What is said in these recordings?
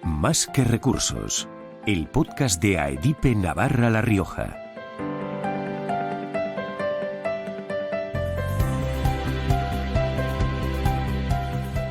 Más que recursos, el podcast de AEDIPE Navarra La Rioja.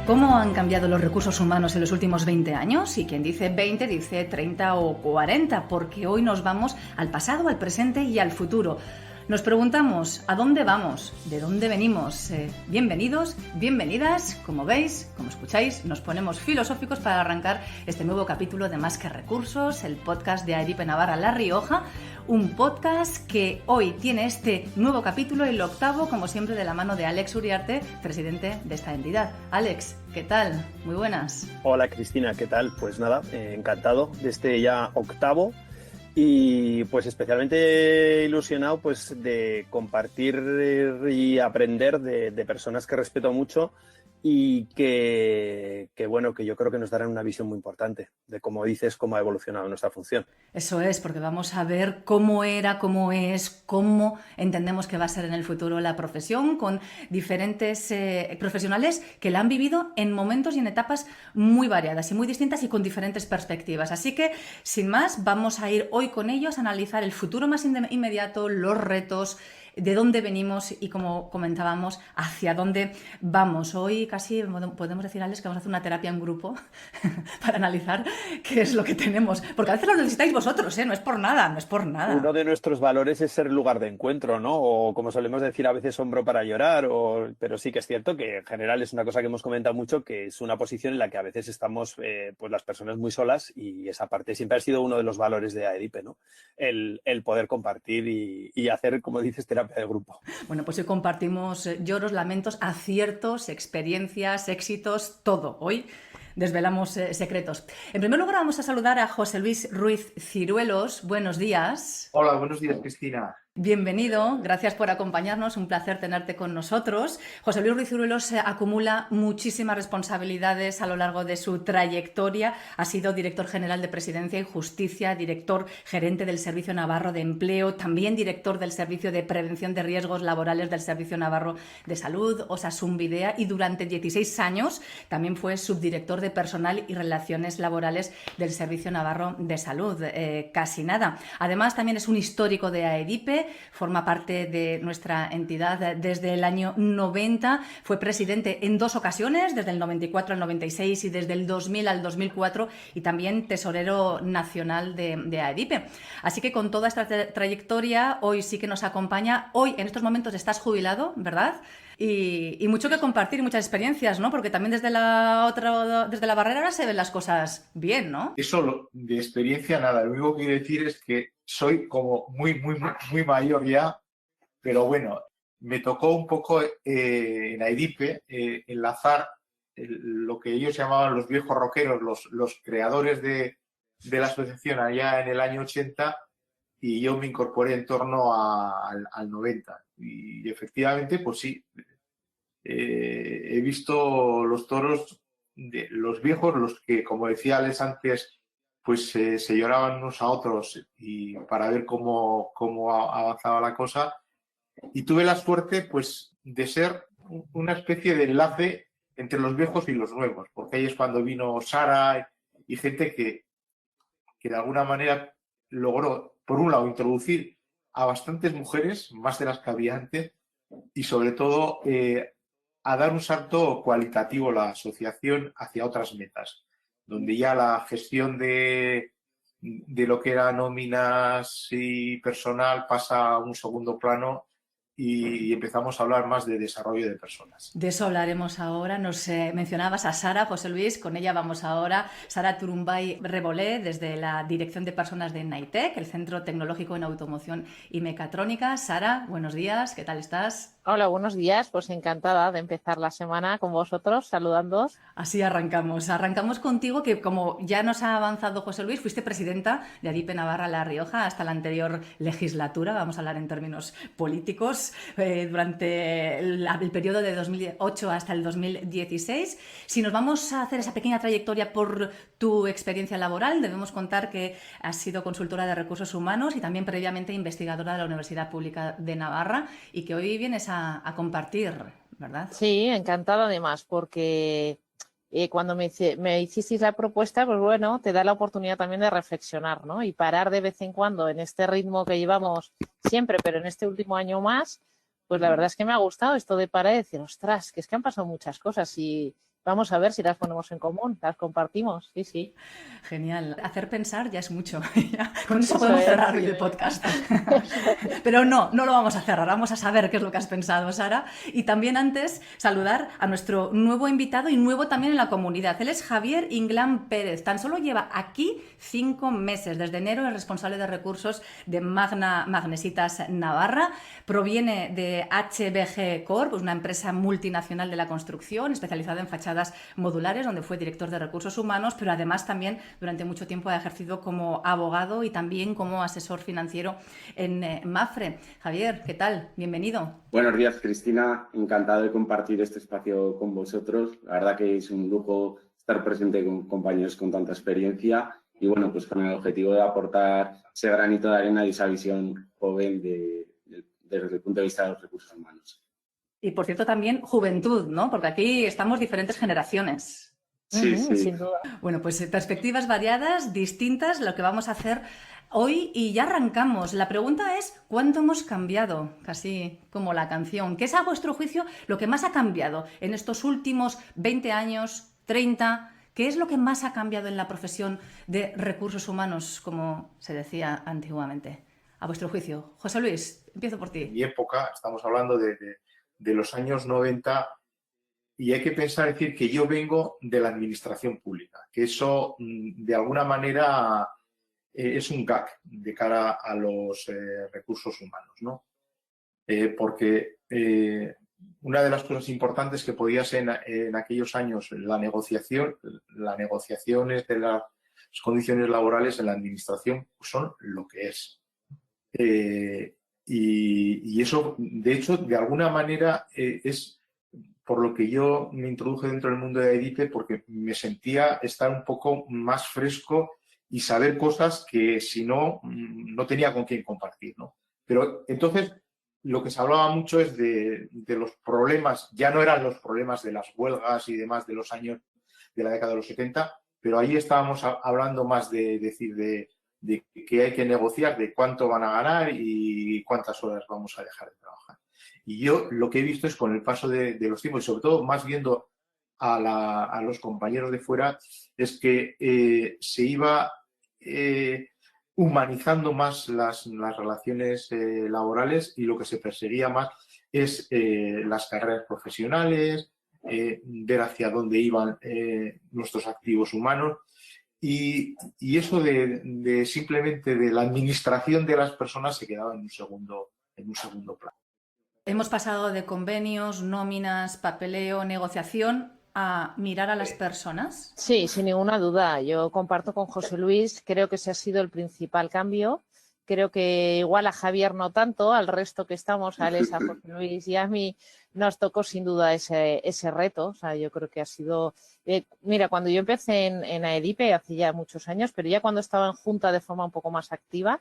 ¿Cómo han cambiado los recursos humanos en los últimos 20 años? Y quien dice 20 dice 30 o 40, porque hoy nos vamos al pasado, al presente y al futuro. Nos preguntamos, ¿a dónde vamos? ¿De dónde venimos? Bienvenidos, bienvenidas. Como veis, como escucháis, nos ponemos filosóficos para arrancar este nuevo capítulo de Más que Recursos, el podcast de AEDIPE Navarra La Rioja, un podcast que hoy tiene este nuevo capítulo, el octavo, como siempre, de la mano de Alex Uriarte, presidente de esta entidad. Alex, ¿qué tal? Muy buenas. Hola Cristina, ¿qué tal? Pues nada, encantado de este ya octavo. Y pues especialmente ilusionado pues de compartir y aprender de personas que respeto mucho y que bueno, que yo creo que nos darán una visión muy importante de, como dices, cómo ha evolucionado nuestra función. Eso es, porque vamos a ver cómo era, cómo es, cómo entendemos que va a ser en el futuro la profesión, con diferentes profesionales que la han vivido en momentos y en etapas muy variadas y muy distintas y con diferentes perspectivas. Así que, sin más, vamos a ir hoy con ellos a analizar el futuro más inmediato, los retos, de dónde venimos y, como comentábamos, hacia dónde vamos. Hoy casi podemos decir, Alex, que vamos a hacer una terapia en grupo para analizar qué es lo que tenemos. Porque a veces lo necesitáis vosotros, ¿eh? No es por nada, no es por nada. Uno de nuestros valores es ser lugar de encuentro, ¿no? O como solemos decir a veces, hombro para llorar. Pero sí que es cierto que en general es una cosa que hemos comentado mucho, que es una posición en la que a veces estamos pues las personas muy solas, y esa parte siempre ha sido uno de los valores de AEDIPE, ¿no? El poder compartir y hacer, como dices, terapia de grupo. Bueno, pues hoy compartimos lloros, lamentos, aciertos, experiencias, éxitos, todo. Hoy desvelamos secretos. En primer lugar, vamos a saludar a José Luis Ruiz Ciruelos. Buenos días. Hola, buenos días, Cristina. Bienvenido, gracias por acompañarnos, un placer tenerte con nosotros. José Luis Ruiz Ciruelos acumula muchísimas responsabilidades a lo largo de su trayectoria. Ha sido director general de Presidencia y Justicia, director gerente del Servicio Navarro de Empleo, también director del Servicio de Prevención de Riesgos Laborales del Servicio Navarro de Salud, Osasun Bidea, y durante 16 años también fue subdirector de Personal y Relaciones Laborales del Servicio Navarro de Salud. Casi nada. Además, también es un histórico de AEDIPE. Forma parte de nuestra entidad desde el año 90, fue presidente en 2 ocasiones, desde el 94 al 96 y desde el 2000 al 2004, y también tesorero nacional de AEDIPE. Así que con toda esta trayectoria, hoy sí que nos acompaña. Hoy, en estos momentos, estás jubilado, ¿verdad? Y mucho que compartir y muchas experiencias, ¿no? Porque también desde la barrera ahora se ven las cosas bien, ¿no? Eso de experiencia nada, lo único que quiero decir es que soy como muy mayor ya, pero bueno, me tocó un poco en AEDIPE enlazar lo que ellos llamaban los viejos rockeros, los creadores de la asociación allá en el año 80, y yo me incorporé en torno al 90. Y efectivamente, pues sí, he visto los toros de los viejos, los que, como decía Alex antes, pues se lloraban unos a otros y para ver cómo avanzaba la cosa. Y tuve la suerte, pues, de ser una especie de enlace entre los viejos y los nuevos, porque ahí es cuando vino Sara y gente que de alguna manera logró, por un lado, introducir a bastantes mujeres, más de las que había antes, y sobre todo a dar un salto cualitativo la asociación hacia otras metas, donde ya la gestión de lo que era nóminas y personal pasa a un segundo plano y empezamos a hablar más de desarrollo de personas. De eso hablaremos ahora. Nos mencionabas a Sara, José Luis, con ella vamos ahora. Sara Turumbay Rebolé, desde la Dirección de Personas de Naitec, el Centro Tecnológico en Automoción y Mecatrónica. Sara, buenos días, ¿qué tal estás? Hola, buenos días. Pues encantada de empezar la semana con vosotros, saludándoos. Así arrancamos. Arrancamos contigo, que como ya nos ha avanzado José Luis, fuiste presidenta de AEDIPE Navarra La Rioja hasta la anterior legislatura, vamos a hablar en términos políticos, durante el periodo de 2008 hasta el 2016. Si nos vamos a hacer esa pequeña trayectoria por tu experiencia laboral, debemos contar que has sido consultora de recursos humanos y también previamente investigadora de la Universidad Pública de Navarra, y que hoy vienes a compartir ¿verdad? Sí, encantada además, porque cuando me hicisteis la propuesta, pues bueno, te da la oportunidad también de reflexionar, ¿no? Y parar de vez en cuando en este ritmo que llevamos siempre, pero en este último año más, pues la verdad es que me ha gustado esto de parar y decir, ostras, que es que han pasado muchas cosas y vamos a ver si las ponemos en común, las compartimos, sí, sí. Genial. Hacer pensar ya es mucho. Con eso Eso podemos es, cerrar hoy sí. el podcast. Eso es. Pero no, no lo vamos a cerrar. Vamos a saber qué es lo que has pensado, Sara. Y también antes saludar a nuestro nuevo invitado y nuevo también en la comunidad. Él es Javier Inglán Pérez. Tan solo lleva aquí 5 meses. Desde enero es responsable de recursos de Magna Magnesitas Navarra. Proviene de HBG Corp, pues una empresa multinacional de la construcción especializada en fachadas modulares, donde fue director de recursos humanos, pero además también durante mucho tiempo ha ejercido como abogado y también como asesor financiero en Mapfre. Javier, ¿qué tal? Bienvenido. Buenos días, Cristina. Encantado de compartir este espacio con vosotros. La verdad que es un lujo estar presente con compañeros con tanta experiencia y, bueno, pues con el objetivo de aportar ese granito de arena y esa visión joven desde el punto de vista de los recursos humanos. Y, por cierto, también juventud, ¿no? Porque aquí estamos diferentes generaciones. Sí, sí. Sin duda. Bueno, pues perspectivas variadas, distintas, lo que vamos a hacer hoy y ya arrancamos. La pregunta es, ¿cuánto hemos cambiado? Casi como la canción. ¿Qué es a vuestro juicio lo que más ha cambiado en estos últimos 20 años, 30? ¿Qué es lo que más ha cambiado en la profesión de recursos humanos, como se decía antiguamente? A vuestro juicio. José Luis, empiezo por ti. En mi época, estamos hablando de los años 90, y hay que pensar, decir, que yo vengo de la administración pública, que eso de alguna manera es un gag de cara a los recursos humanos, ¿no? Porque una de las cosas importantes que podía ser en aquellos años las negociaciones de las condiciones laborales en la administración pues son lo que es. Y eso, de hecho, de alguna manera es por lo que yo me introduje dentro del mundo de AEDIPE, porque me sentía estar un poco más fresco y saber cosas que si no, no tenía con quién compartir, ¿no? Pero entonces lo que se hablaba mucho es de los problemas, ya no eran los problemas de las huelgas y demás de los años de la década de los 70, pero ahí estábamos hablando más de decir de que hay que negociar, de cuánto van a ganar y cuántas horas vamos a dejar de trabajar. Y yo lo que he visto es con el paso de los tiempos y sobre todo más viendo a los compañeros de fuera, es que se iba humanizando más las relaciones laborales y lo que se perseguía más es las carreras profesionales, ver hacia dónde iban nuestros activos humanos. Y eso de simplemente de la administración de las personas se quedaba en un segundo plano. Hemos pasado de convenios, nóminas, papeleo, negociación a mirar a las personas. Sí, sin ninguna duda. Yo comparto con José Luis, creo que ese ha sido el principal cambio. Creo que igual a Javier no tanto, al resto que estamos, a Alex, a José Luis y a mí, nos tocó sin duda ese reto. O sea, yo creo que ha sido... mira, cuando yo empecé en AEDIPE hace ya muchos años, pero ya cuando estaba en Junta de forma un poco más activa,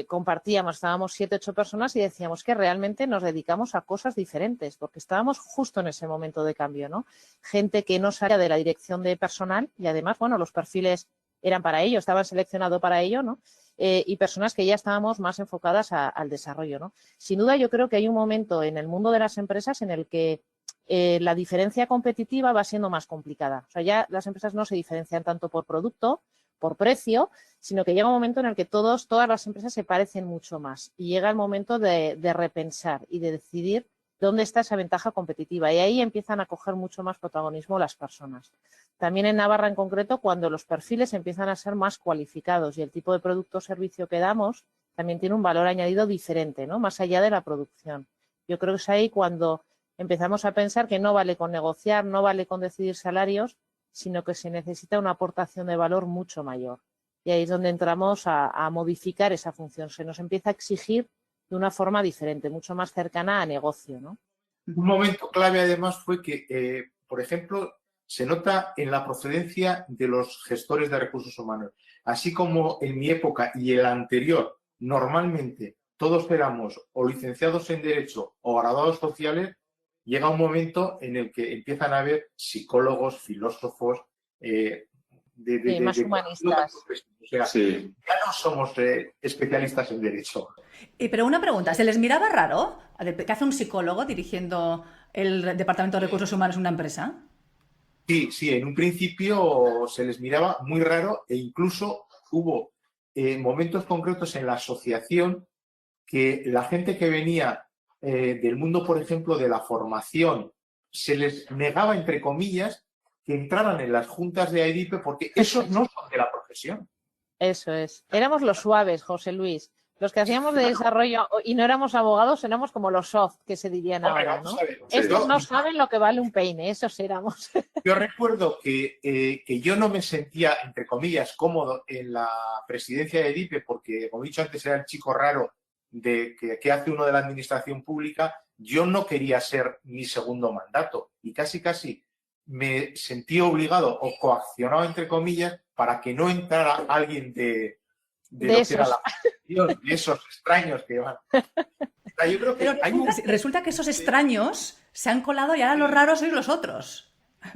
compartíamos, estábamos 7, 8 personas y decíamos que realmente nos dedicamos a cosas diferentes, porque estábamos justo en ese momento de cambio, ¿no? Gente que no salía de la dirección de personal y además, bueno, los perfiles eran para ello, estaban seleccionados para ello, ¿no? Y personas que ya estábamos más enfocadas al desarrollo, ¿no? Sin duda yo creo que hay un momento en el mundo de las empresas en el que la diferencia competitiva va siendo más complicada. O sea, ya las empresas no se diferencian tanto por producto, por precio, sino que llega un momento en el que todas las empresas se parecen mucho más y llega el momento de repensar y de decidir dónde está esa ventaja competitiva y ahí empiezan a coger mucho más protagonismo las personas. También en Navarra en concreto, cuando los perfiles empiezan a ser más cualificados y el tipo de producto o servicio que damos también tiene un valor añadido diferente, ¿no? Más allá de la producción. Yo creo que es ahí cuando empezamos a pensar que no vale con negociar, no vale con decidir salarios, sino que se necesita una aportación de valor mucho mayor. Y ahí es donde entramos a modificar esa función. Se nos empieza a exigir de una forma diferente, mucho más cercana a negocio, ¿no? Un momento clave además fue que, por ejemplo, se nota en la procedencia de los gestores de recursos humanos. Así como en mi época y el anterior, normalmente todos éramos o licenciados en Derecho o graduados sociales, llega un momento en el que empiezan a haber psicólogos, filósofos, más humanistas. O sea, Sí. ya no somos especialistas en derecho. Pero una pregunta, ¿se les miraba raro? ¿Qué hace un psicólogo dirigiendo el Departamento de Recursos Humanos en una empresa? Sí, sí, en un principio se les miraba muy raro e incluso hubo momentos concretos en la asociación que la gente que venía del mundo, por ejemplo, de la formación, se les negaba, entre comillas, que entraran en las juntas de AEDIPE porque esos no son de la profesión. Eso es. Éramos los suaves, José Luis. Los que hacíamos de desarrollo y no éramos abogados, éramos como los soft, que se dirían ahora, ¿no? Estos no saben lo que vale un peine, esos éramos. Yo recuerdo que yo no me sentía, entre comillas, cómodo en la presidencia de AEDIPE porque, como he dicho antes, era el chico raro que hace uno de la administración pública. Yo no quería ser mi segundo mandato y casi me sentí obligado o coaccionado, entre comillas, para que no entrara alguien de lo que era la profesión, de esos extraños que van. O sea, yo creo que resulta que esos extraños se han colado y ahora los raros sois los otros.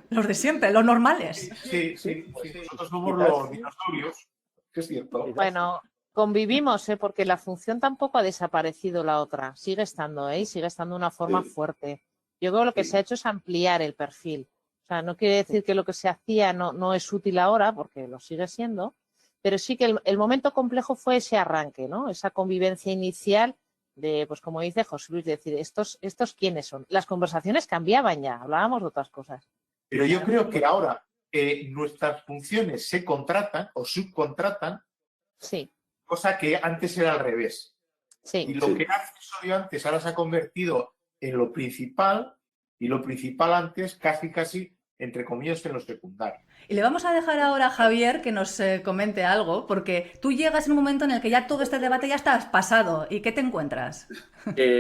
Los de siempre, los normales. Sí, nosotros somos los dinosaurios, que es cierto. Bueno, convivimos, porque la función tampoco ha desaparecido la otra. Sigue estando, y sigue estando de una forma fuerte. Yo creo que lo que se ha hecho es ampliar el perfil. O sea, no quiere decir que lo que se hacía no es útil ahora, porque lo sigue siendo, pero sí que el momento complejo fue ese arranque, ¿no? Esa convivencia inicial de, pues como dice José Luis, decir, ¿estos quiénes son? Las conversaciones cambiaban ya, hablábamos de otras cosas. Pero yo creo que ahora nuestras funciones se contratan o subcontratan, sí, cosa que antes era al revés. Sí. Y lo que era accesorio antes ahora se ha convertido en lo principal, y lo principal antes casi, entre comillas, en lo secundario. Y le vamos a dejar ahora a Javier que nos comente algo, porque tú llegas en un momento en el que ya todo este debate ya está pasado. ¿Y qué te encuentras?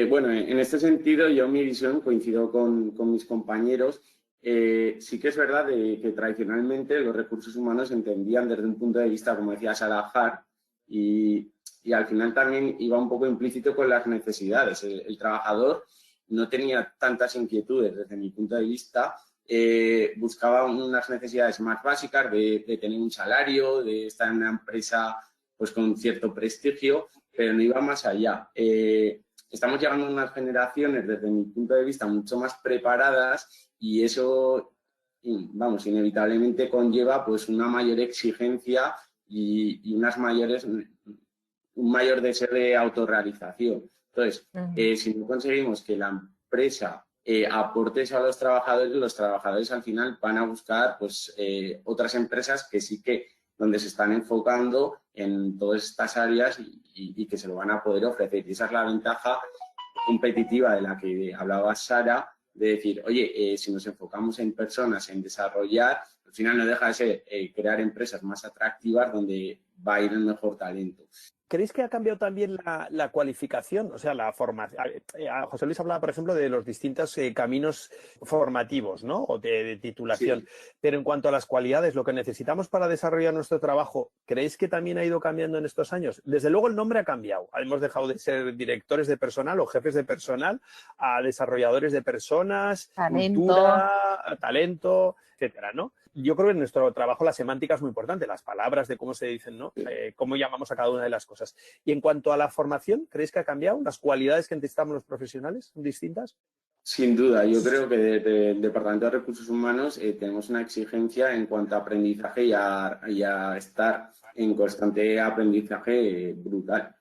Bueno, en este sentido, yo mi visión coincido con mis compañeros. Sí que es verdad que tradicionalmente los recursos humanos se entendían desde un punto de vista, como decía Salahar, y al final también iba un poco implícito con las necesidades. El trabajador no tenía tantas inquietudes desde mi punto de vista, buscaba unas necesidades más básicas de tener un salario, de estar en una empresa pues con cierto prestigio, pero no iba más allá. Estamos llegando a unas generaciones, desde mi punto de vista, mucho más preparadas y eso, vamos, inevitablemente conlleva pues una mayor exigencia y un mayor deseo de autorrealización. Entonces, si no conseguimos que la empresa aporte eso a los trabajadores al final van a buscar pues otras empresas que sí que donde se están enfocando en todas estas áreas y que se lo van a poder ofrecer. Y esa es la ventaja competitiva de la que hablaba Sara, de decir, oye, si nos enfocamos en personas, en desarrollar, al final no deja de ser crear empresas más atractivas donde va a ir el mejor talento. ¿Creéis que ha cambiado también la cualificación? O sea, la formación. José Luis hablaba, por ejemplo, de los distintos caminos formativos, ¿no? O de titulación. Sí. Pero en cuanto a las cualidades, lo que necesitamos para desarrollar nuestro trabajo, ¿creéis que también ha ido cambiando en estos años? Desde luego el nombre ha cambiado. Hemos dejado de ser directores de personal o jefes de personal a desarrolladores de personas, cultura, talento, etcétera, ¿no? Yo creo que en nuestro trabajo la semántica es muy importante, las palabras de cómo se dicen, ¿no? Cómo llamamos a cada una de las cosas. Y en cuanto a la formación, ¿creéis que ha cambiado? ¿Las cualidades que necesitamos los profesionales son distintas? Sin duda, yo creo que desde el Departamento de Recursos Humanos tenemos una exigencia en cuanto a aprendizaje y a estar en constante aprendizaje brutal.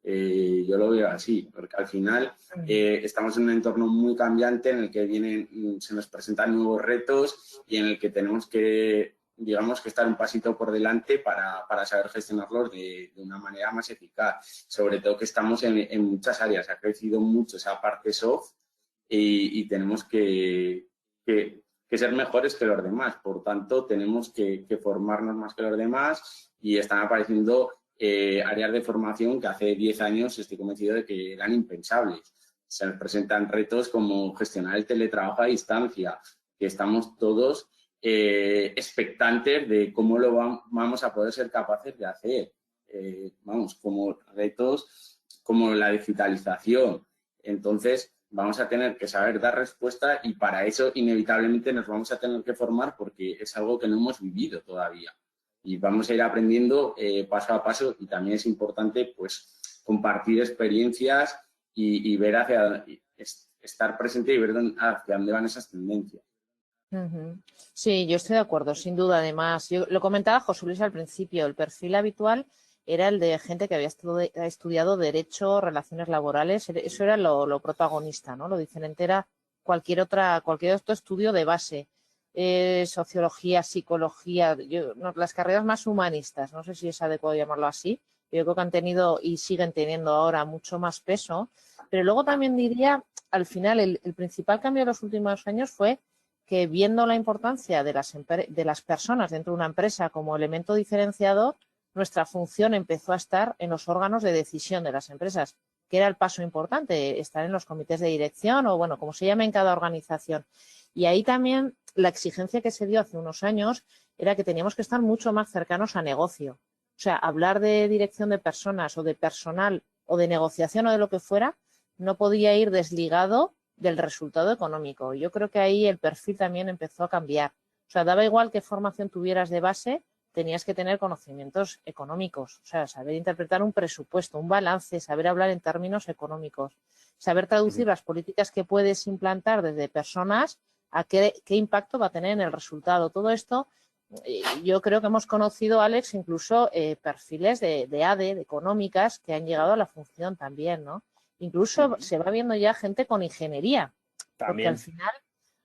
Yo lo veo así, porque al final estamos en un entorno muy cambiante en el que se nos presentan nuevos retos y en el que tenemos que, digamos, que estar un pasito por delante para saber gestionarlos de una manera más eficaz. Sobre todo que estamos en muchas áreas, ha crecido mucho esa parte soft y tenemos que ser mejores que los demás. Por tanto, tenemos que formarnos más que los demás y están apareciendo áreas de formación que hace 10 años estoy convencido de que eran impensables. Se nos presentan retos como gestionar el teletrabajo a distancia, que estamos todos expectantes de cómo lo vamos a poder ser capaces de hacer. Como retos como la digitalización. Entonces, vamos a tener que saber dar respuesta y para eso inevitablemente nos vamos a tener que formar porque es algo que no hemos vivido todavía. Y vamos a ir aprendiendo paso a paso y también es importante pues compartir experiencias y ver estar presente y ver hacia dónde van esas tendencias. Sí, yo estoy de acuerdo, sin duda. Además, yo lo comentaba José Luis al principio, el perfil habitual era el de gente que había estudiado Derecho, Relaciones Laborales, eso era lo protagonista, ¿no? Lo diferente era cualquier otro estudio de base, Sociología, Psicología, las carreras más humanistas, no sé si es adecuado llamarlo así, yo creo que han tenido y siguen teniendo ahora mucho más peso, pero luego también diría, al final, el principal cambio de los últimos años fue que viendo la importancia de las personas dentro de una empresa como elemento diferenciador, nuestra función empezó a estar en los órganos de decisión de las empresas, que era el paso importante, estar en los comités de dirección o, bueno, como se llame en cada organización. Y ahí también la exigencia que se dio hace unos años era que teníamos que estar mucho más cercanos a negocio. O sea, hablar de dirección de personas o de personal o de negociación o de lo que fuera no podía ir desligado del resultado económico. Yo creo que ahí el perfil también empezó a cambiar. O sea, daba igual qué formación tuvieras de base, tenías que tener conocimientos económicos, o sea, saber interpretar un presupuesto, un balance, saber hablar en términos económicos, saber traducir las políticas que puedes implantar desde personas a qué impacto va a tener en el resultado. Todo esto, yo creo que hemos conocido, Alex, incluso perfiles de ADE, de económicas, que han llegado a la función también, ¿no? Incluso se va viendo ya gente con ingeniería, También. porque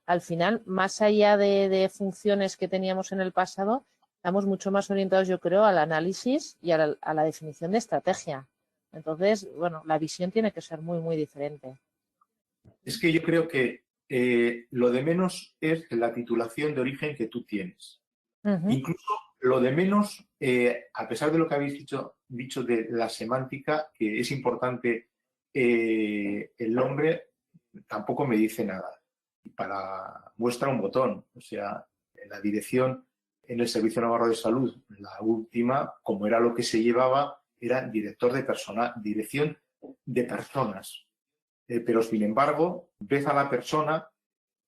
al final, más allá de funciones que teníamos en el pasado, estamos mucho más orientados, yo creo, al análisis y a la definición de estrategia. Entonces, bueno, la visión tiene que ser muy, muy diferente. Es que yo creo que lo de menos es la titulación de origen que tú tienes. Incluso lo de menos, a pesar de lo que habéis dicho de la semántica, que es importante, el nombre tampoco me dice nada. Y para muestra un botón, o sea, en la dirección en el Servicio Navarro de Salud, la última, como era lo que se llevaba, era director de personal, dirección de personas. Pero, sin embargo, ves a la persona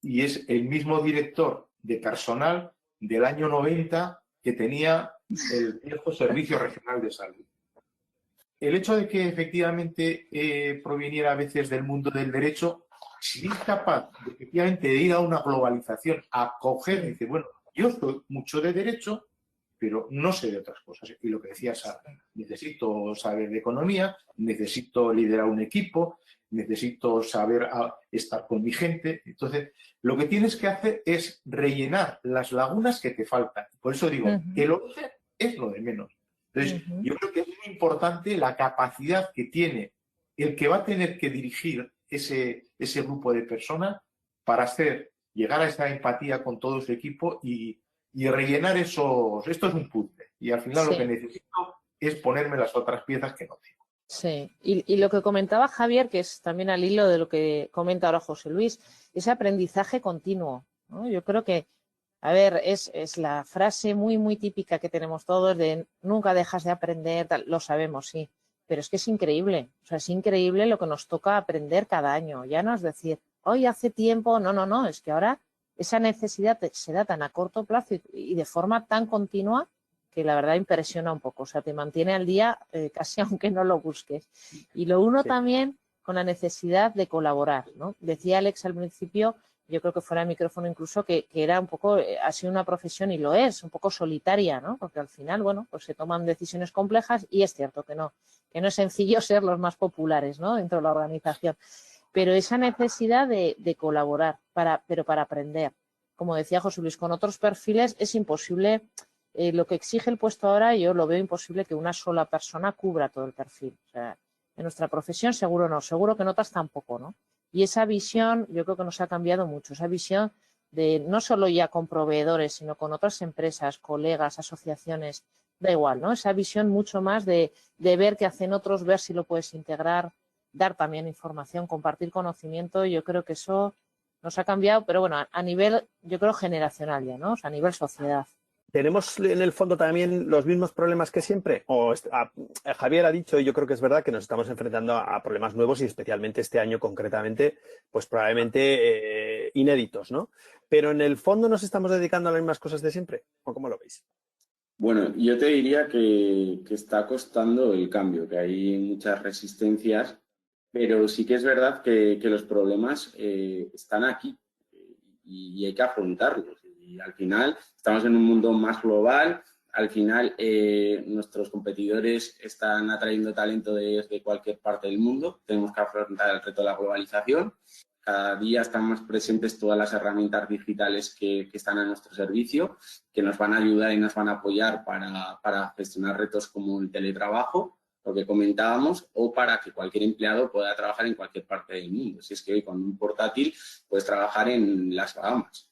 y es el mismo director de personal del año 90 que tenía el viejo Servicio Regional de Salud. El hecho de que efectivamente proviniera a veces del mundo del derecho, si es capaz de, efectivamente de ir a una globalización, a coger y decir, bueno, yo soy mucho de derecho, pero no sé de otras cosas. Y lo que decía Sara, necesito saber de economía, necesito liderar un equipo, necesito saber estar con mi gente. Entonces, lo que tienes que hacer es rellenar las lagunas que te faltan. Por eso digo, el origen es lo de menos. Entonces, yo creo que es muy importante la capacidad que tiene el que va a tener que dirigir ese grupo de personas para llegar a esa empatía con todo su equipo y rellenar esos. Esto es un puzzle. Y al final lo que necesito es ponerme las otras piezas que no tengo. Sí, y lo que comentaba Javier, que es también al hilo de lo que comenta ahora José Luis, ese aprendizaje continuo, ¿no? Yo creo que, a ver, es la frase muy, muy típica que tenemos todos de nunca dejas de aprender, lo sabemos, sí, pero es que es increíble, o sea, es increíble lo que nos toca aprender cada año. Ya no es decir, hoy hace tiempo, no, es que ahora esa necesidad se da tan a corto plazo y de forma tan continua que la verdad impresiona un poco, o sea, te mantiene al día casi aunque no lo busques. Y lo uno también con la necesidad de colaborar, ¿no? Decía Alex al principio, yo creo que fuera de micrófono incluso, que era un poco, ha sido una profesión y lo es, un poco solitaria, ¿no? Porque al final, bueno, pues se toman decisiones complejas y es cierto que no es sencillo ser los más populares, ¿no? Dentro de la organización. Pero esa necesidad de colaborar, pero para aprender. Como decía José Luis, con otros perfiles es imposible. Lo que exige el puesto ahora, yo lo veo imposible que una sola persona cubra todo el perfil. O sea, en nuestra profesión seguro no, seguro que en otras tampoco, ¿no? Y esa visión yo creo que nos ha cambiado mucho, esa visión de no solo ya con proveedores, sino con otras empresas, colegas, asociaciones, da igual, ¿no? Esa visión mucho más de ver qué hacen otros, ver si lo puedes integrar, dar también información, compartir conocimiento. Yo creo que eso nos ha cambiado, pero bueno, a nivel, yo creo, generacional ya, ¿no? O sea, a nivel sociedad. ¿Tenemos en el fondo también los mismos problemas que siempre? Javier ha dicho, y yo creo que es verdad, que nos estamos enfrentando a problemas nuevos y especialmente este año concretamente, pues probablemente inéditos, ¿no? Pero en el fondo nos estamos dedicando a las mismas cosas de siempre, ¿o cómo lo veis? Bueno, yo te diría que está costando el cambio, que hay muchas resistencias, pero sí que es verdad que los problemas están aquí y hay que afrontarlos. Y al final estamos en un mundo más global, al final nuestros competidores están atrayendo talento desde cualquier parte del mundo, tenemos que afrontar el reto de la globalización. Cada día están más presentes todas las herramientas digitales que están a nuestro servicio, que nos van a ayudar y nos van a apoyar para gestionar retos como el teletrabajo, lo que comentábamos, o para que cualquier empleado pueda trabajar en cualquier parte del mundo. Si es que hoy con un portátil puedes trabajar en las Bahamas.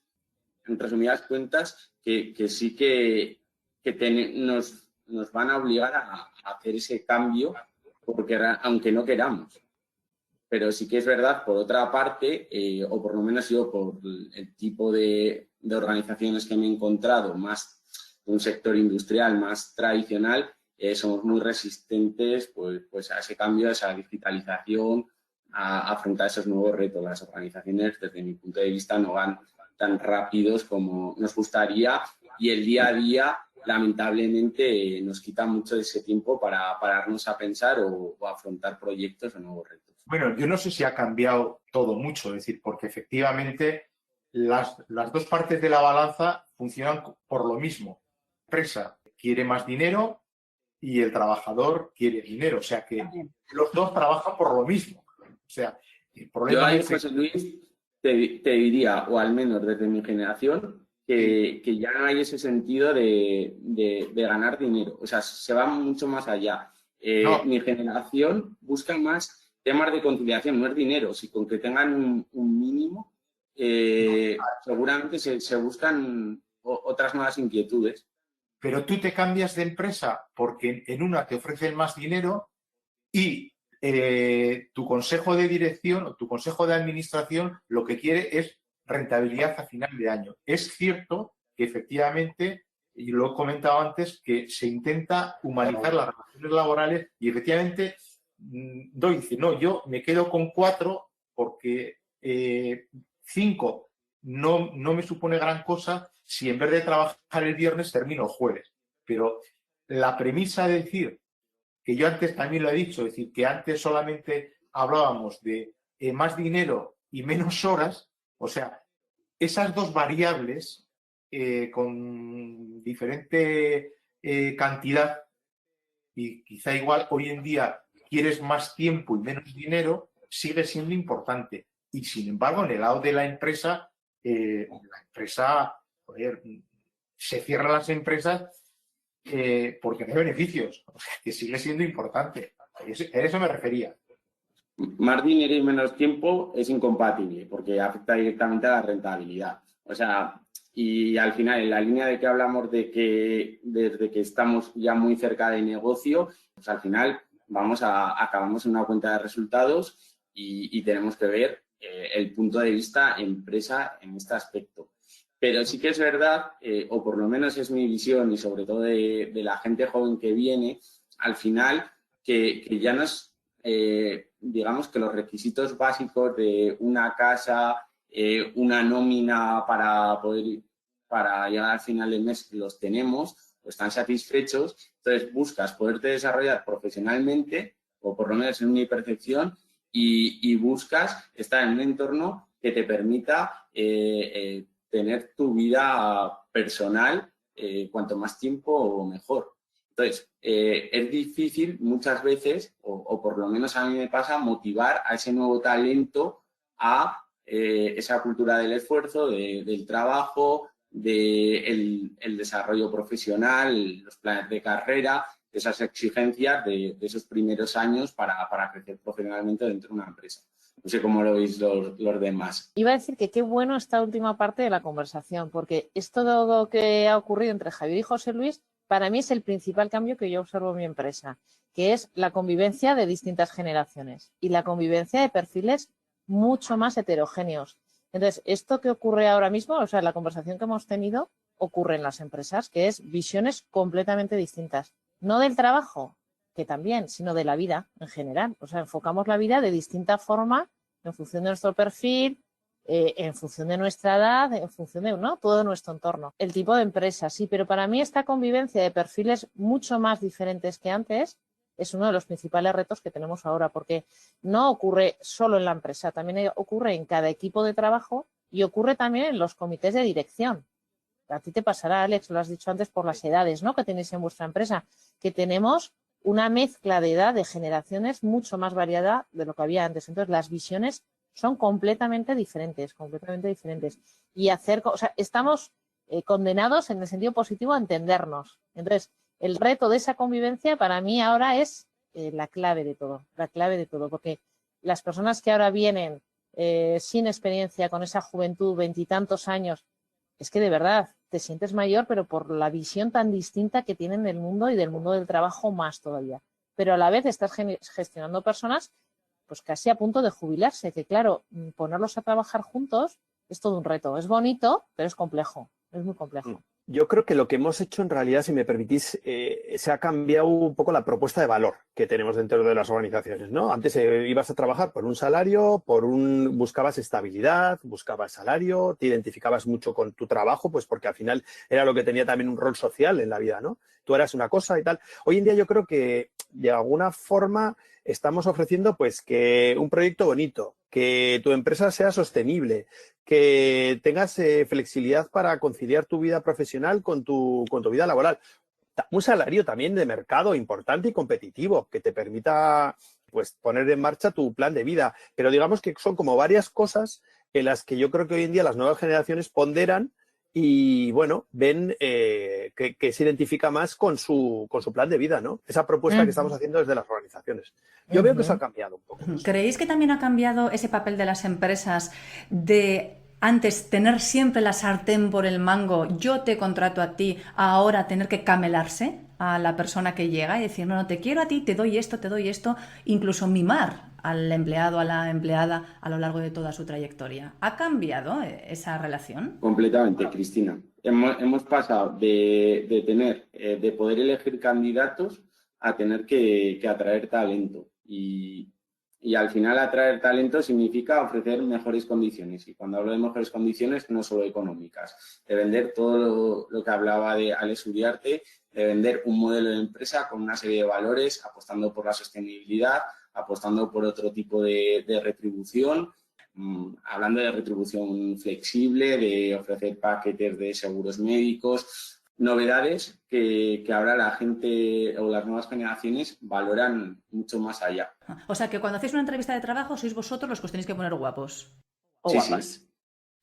En resumidas cuentas, que sí que nos van a obligar a hacer ese cambio, porque aunque no queramos. Pero sí que es verdad, por otra parte, o por lo menos yo, por el tipo de organizaciones que me he encontrado, más de un sector industrial más tradicional, somos muy resistentes pues a ese cambio, a esa digitalización, a afrontar esos nuevos retos. Las organizaciones, desde mi punto de vista, no van tan rápidos como nos gustaría y el día a día, lamentablemente, nos quita mucho de ese tiempo para pararnos a pensar o afrontar proyectos o nuevos retos. Bueno, yo no sé si ha cambiado todo mucho, es decir, porque efectivamente las dos partes de la balanza funcionan por lo mismo. La empresa quiere más dinero y el trabajador quiere dinero, o sea que los dos trabajan por lo mismo. O sea, el problema yo ahí, es... José Luis, te diría, o al menos desde mi generación, que ya no hay ese sentido de ganar dinero. O sea, se va mucho más allá. No. Mi generación busca más temas de conciliación, no es dinero. Si con que tengan un mínimo, seguramente se buscan otras nuevas inquietudes. Pero tú te cambias de empresa porque en una te ofrecen más dinero y tu consejo de dirección o tu consejo de administración lo que quiere es rentabilidad a final de año. Es cierto que efectivamente, y lo he comentado antes, que se intenta humanizar las relaciones laborales y efectivamente dice, no, yo me quedo con 4 porque 5 no me supone gran cosa si en vez de trabajar el viernes termino el jueves. Pero la premisa de decir, que yo antes también lo he dicho, es decir, que antes solamente hablábamos de más dinero y menos horas, o sea, esas dos variables con diferente cantidad y quizá igual hoy en día quieres más tiempo y menos dinero, sigue siendo importante. Y sin embargo, en el lado de la empresa, joder, se cierran las empresas porque no hay beneficios, o sea, que sigue siendo importante. A eso me refería. Más dinero y menos tiempo es incompatible porque afecta directamente a la rentabilidad. O sea, y al final, en la línea de que hablamos de que desde que estamos ya muy cerca de negocio, pues al final acabamos en una cuenta de resultados y tenemos que ver el punto de vista empresa en este aspecto. Pero sí que es verdad, o por lo menos es mi visión y sobre todo de la gente joven que viene, al final que ya no es, digamos que los requisitos básicos de una casa, una nómina para llegar al final del mes los tenemos, o están satisfechos, entonces buscas poderte desarrollar profesionalmente o por lo menos en mi percepción y buscas estar en un entorno que te permita tener tu vida personal cuanto más tiempo mejor. Entonces, es difícil muchas veces, o por lo menos a mí me pasa, motivar a ese nuevo talento a esa cultura del esfuerzo, del trabajo, del desarrollo profesional, los planes de carrera, esas exigencias de esos primeros años para crecer profesionalmente dentro de una empresa. No sé cómo lo veis los demás. Iba a decir que qué bueno esta última parte de la conversación, porque esto lo que ha ocurrido entre Javier y José Luis, para mí es el principal cambio que yo observo en mi empresa, que es la convivencia de distintas generaciones y la convivencia de perfiles mucho más heterogéneos. Entonces, esto que ocurre ahora mismo, o sea, la conversación que hemos tenido, ocurre en las empresas, que es visiones completamente distintas. No del trabajo, que también, sino de la vida en general. O sea, enfocamos la vida de distinta forma en función de nuestro perfil, en función de nuestra edad, en función de todo nuestro entorno. El tipo de empresa, sí, pero para mí esta convivencia de perfiles mucho más diferentes que antes es uno de los principales retos que tenemos ahora, porque no ocurre solo en la empresa, también ocurre en cada equipo de trabajo y ocurre también en los comités de dirección. A ti te pasará, Alex, lo has dicho antes, por las edades, ¿no?, que tenéis en vuestra empresa, que tenemos una mezcla de edad, de generaciones mucho más variada de lo que había antes. Entonces, las visiones son completamente diferentes. Y estamos condenados en el sentido positivo a entendernos. Entonces, el reto de esa convivencia para mí ahora es la clave de todo, porque las personas que ahora vienen sin experiencia, con esa juventud, 20 y tantos años, es que de verdad te sientes mayor, pero por la visión tan distinta que tienen del mundo y del mundo del trabajo más todavía. Pero a la vez estás gestionando personas pues casi a punto de jubilarse, que claro, ponerlos a trabajar juntos es todo un reto. Es bonito, pero es complejo, es muy complejo. Yo creo que lo que hemos hecho en realidad, si me permitís, se ha cambiado un poco la propuesta de valor que tenemos dentro de las organizaciones, ¿no? Antes ibas a trabajar por un salario, buscabas estabilidad, buscabas salario, te identificabas mucho con tu trabajo, pues porque al final era lo que tenía también un rol social en la vida, ¿no? Tú eras una cosa y tal. Hoy en día yo creo que de alguna forma estamos ofreciendo pues que un proyecto bonito, que tu empresa sea sostenible, que tengas flexibilidad para conciliar tu vida profesional con tu vida laboral. Un salario también de mercado importante y competitivo que te permita pues poner en marcha tu plan de vida. Pero digamos que son como varias cosas en las que yo creo que hoy en día las nuevas generaciones ponderan y, bueno, ven que se identifica más con su plan de vida, ¿no? Esa propuesta que estamos haciendo desde las organizaciones. Yo veo que eso ha cambiado un poco. ¿Creéis que también ha cambiado ese papel de las empresas de antes tener siempre la sartén por el mango, yo te contrato a ti, ahora tener que camelarse a la persona que llega y decir, no, te quiero a ti, te doy esto, incluso mimar al empleado, a la empleada a lo largo de toda su trayectoria? ¿Ha cambiado esa relación? Completamente, Cristina. Hemos pasado de poder elegir candidatos a tener que atraer talento. Y al final atraer talento significa ofrecer mejores condiciones. Y cuando hablo de mejores condiciones, no solo económicas. De vender todo lo que hablaba de Alex Uriarte, de vender un modelo de empresa con una serie de valores, apostando por la sostenibilidad, apostando por otro tipo de retribución, hablando de retribución flexible, de ofrecer paquetes de seguros médicos, novedades que ahora la gente o las nuevas generaciones valoran mucho más allá. O sea, que cuando hacéis una entrevista de trabajo sois vosotros los que os tenéis que poner guapos o Sí, guapas. sí.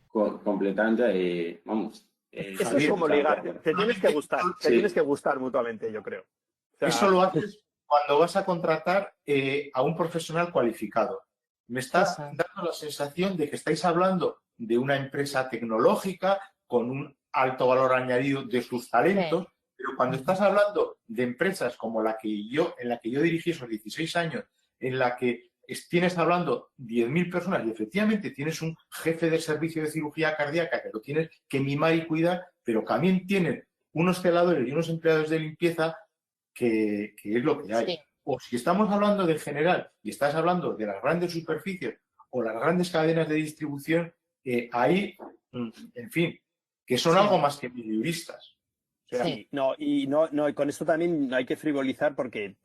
Completamente, vamos. Eso es como ligar. Te tienes que gustar. Te tienes que gustar mutuamente, yo creo. O sea, eso lo haces cuando vas a contratar a un profesional cualificado. Me está dando la sensación de que estáis hablando de una empresa tecnológica con un alto valor añadido de sus talentos, pero cuando estás hablando de empresas como en la que yo dirigí esos 16 años, en la que tienes hablando 10.000 personas y efectivamente tienes un jefe de servicio de cirugía cardíaca que lo tienes que mimar y cuidar, pero también tienes unos celadores y unos empleados de limpieza que es lo que hay. Sí. O si estamos hablando de general y estás hablando de las grandes superficies o las grandes cadenas de distribución, ahí, en fin, que son algo más que mileuristas. O sea, y con esto también no hay que frivolizar porque,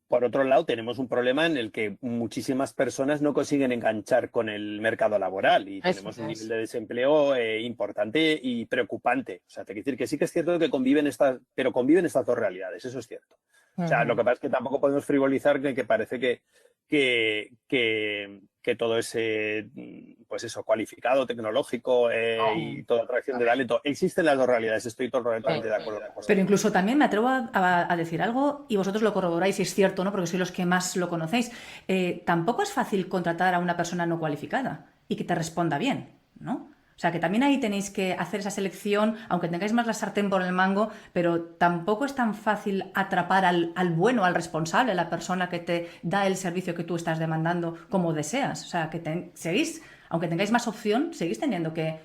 por otro lado, tenemos un problema en el que muchísimas personas no consiguen enganchar con el mercado laboral y tenemos un nivel de desempleo importante y preocupante. O sea, te quiero decir que sí que es cierto que conviven estas dos realidades, eso es cierto. O sea, lo que pasa es que tampoco podemos frivolizar que parece que todo es, pues eso, cualificado, tecnológico y toda atracción de talento. Existen las dos realidades, estoy totalmente de acuerdo. Pero incluso también me atrevo a decir algo y vosotros lo corroboráis, si es cierto, ¿no? Porque sois los que más lo conocéis. Tampoco es fácil contratar a una persona no cualificada y que te responda bien, ¿no? O sea, que también ahí tenéis que hacer esa selección, aunque tengáis más la sartén por el mango, pero tampoco es tan fácil atrapar al bueno, al responsable, a la persona que te da el servicio que tú estás demandando como deseas. O sea, que seguís, aunque tengáis más opción, seguís teniendo que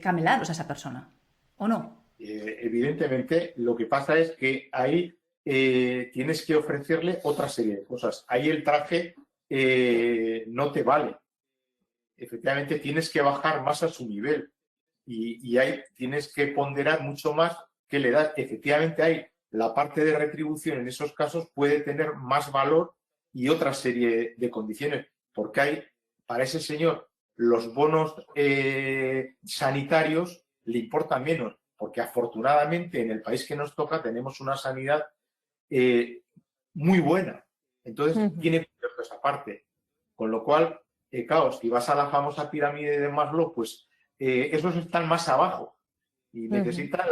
camelaros a esa persona, ¿o no? Evidentemente, lo que pasa es que ahí tienes que ofrecerle otra serie de cosas. Ahí el traje no te vale. Efectivamente, tienes que bajar más a su nivel y ahí tienes que ponderar mucho más qué le das. Efectivamente, ahí la parte de retribución en esos casos puede tener más valor y otra serie de condiciones, porque hay para ese señor los bonos sanitarios le importan menos, porque afortunadamente en el país que nos toca tenemos una sanidad muy buena. Entonces tiene cubierto esa parte. Con lo cual, claro, si vas a la famosa pirámide de Maslow, pues esos están más abajo y necesitan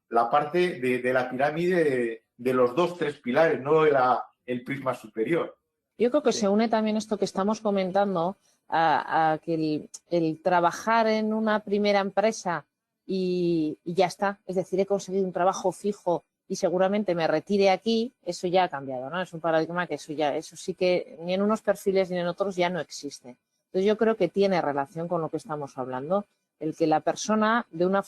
la parte de la pirámide de los 2-3 pilares, no el prisma superior. Yo creo que se une también esto que estamos comentando a que el trabajar en una primera empresa y ya está, es decir, he conseguido un trabajo fijo y seguramente me retire aquí, eso ya ha cambiado, ¿no? Es un paradigma que eso sí que ni en unos perfiles ni en otros ya no existe. Entonces yo creo que tiene relación con lo que estamos hablando, el que la persona de una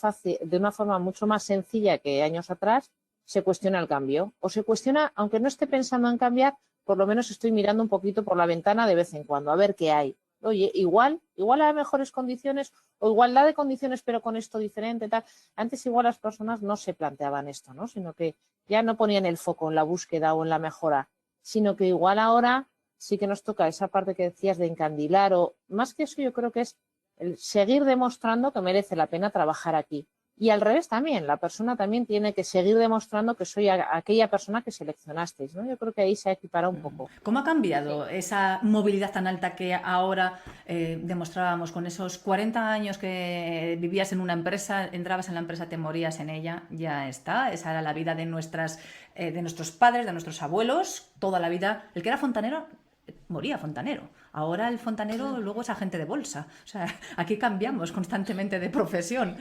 forma mucho más sencilla que años atrás se cuestiona el cambio o se cuestiona, aunque no esté pensando en cambiar, por lo menos estoy mirando un poquito por la ventana de vez en cuando a ver qué hay. Oye, igual hay mejores condiciones o igualdad de condiciones pero con esto diferente, tal. Antes igual las personas no se planteaban esto, ¿no? Sino que ya no ponían el foco en la búsqueda o en la mejora, sino que igual ahora sí que nos toca esa parte que decías de encandilar o más que eso yo creo que es el seguir demostrando que merece la pena trabajar aquí. Y al revés también, la persona también tiene que seguir demostrando que soy aquella persona que seleccionasteis, ¿no? Yo creo que ahí se ha equiparado un poco. ¿Cómo ha cambiado esa movilidad tan alta que ahora demostrábamos con esos 40 años que vivías en una empresa, entrabas en la empresa, te morías en ella, ya está? Esa era la vida de nuestros padres, de nuestros abuelos, toda la vida. El que era fontanero moría fontanero. Ahora el fontanero luego es agente de bolsa. O sea, aquí cambiamos constantemente de profesión.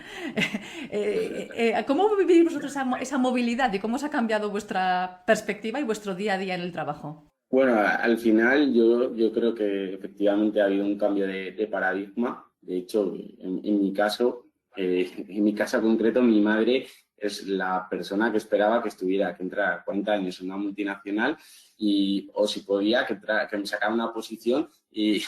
¿Cómo vivís vosotros esa movilidad y cómo os ha cambiado vuestra perspectiva y vuestro día a día en el trabajo? Bueno, al final yo creo que efectivamente ha habido un cambio de paradigma. De hecho, en mi caso concreto, mi madre es la persona que esperaba que entrara 40 años en una multinacional o si podía, que me sacara una posición y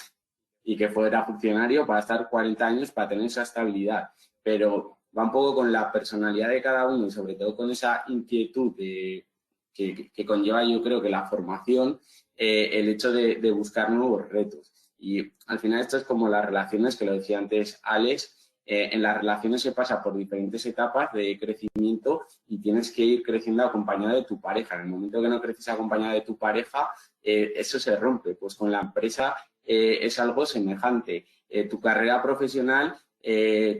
que fuera funcionario para estar 40 años, para tener esa estabilidad. Pero va un poco con la personalidad de cada uno y sobre todo con esa inquietud que conlleva, yo creo que la formación, el hecho de buscar nuevos retos. Y al final esto es como las relaciones, que lo decía antes Alex, en las relaciones se pasa por diferentes etapas de crecimiento y tienes que ir creciendo acompañado de tu pareja. En el momento que no creces acompañado de tu pareja, eso se rompe. Pues con la empresa es algo semejante. Tu carrera profesional,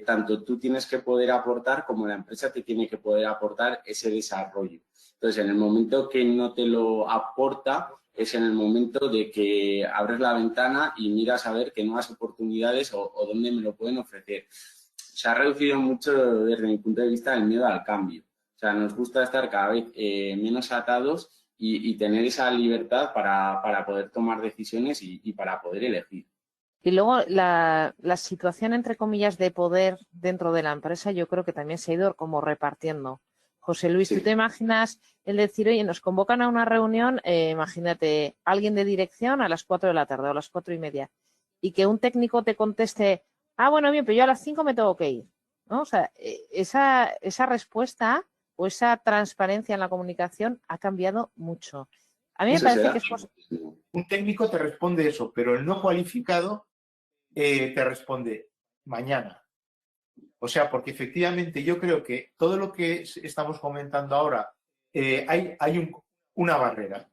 tanto tú tienes que poder aportar como la empresa te tiene que poder aportar ese desarrollo. Entonces, en el momento que no te lo aporta, es en el momento de que abres la ventana y miras a ver qué nuevas oportunidades o dónde me lo pueden ofrecer. Se ha reducido mucho desde mi punto de vista el miedo al cambio. O sea, nos gusta estar cada vez menos atados y tener esa libertad para poder tomar decisiones y para poder elegir. Y luego la situación, entre comillas, de poder dentro de la empresa, yo creo que también se ha ido como repartiendo. José Luis, sí. ¿Tú te imaginas el decir, oye, nos convocan a una reunión, imagínate, alguien de dirección a las 4 de la tarde o a las 4:30 y que un técnico te conteste, bueno, bien, pero yo a las 5 me tengo que ir, ¿no? O sea, esa respuesta o esa transparencia en la comunicación ha cambiado mucho. A mí me parece que es posible. Un técnico te responde eso, pero el no cualificado te responde mañana. O sea, porque efectivamente yo creo que todo lo que estamos comentando ahora, hay una barrera.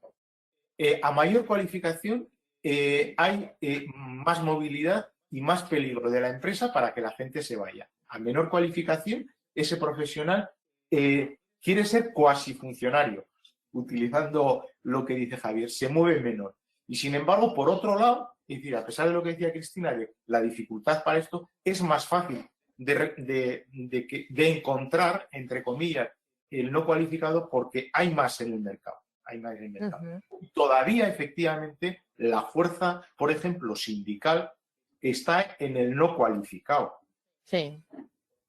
A mayor cualificación hay más movilidad y más peligro de la empresa para que la gente se vaya. A menor cualificación, ese profesional quiere ser cuasi funcionario, utilizando lo que dice Javier, se mueve menos. Y sin embargo, por otro lado, es decir, a pesar de lo que decía Cristina, de la dificultad para esto, es más fácil de encontrar, entre comillas, el no cualificado porque hay más en el mercado. Hay más en el mercado. Todavía, efectivamente, la fuerza, por ejemplo, sindical, está en el no cualificado. Sí.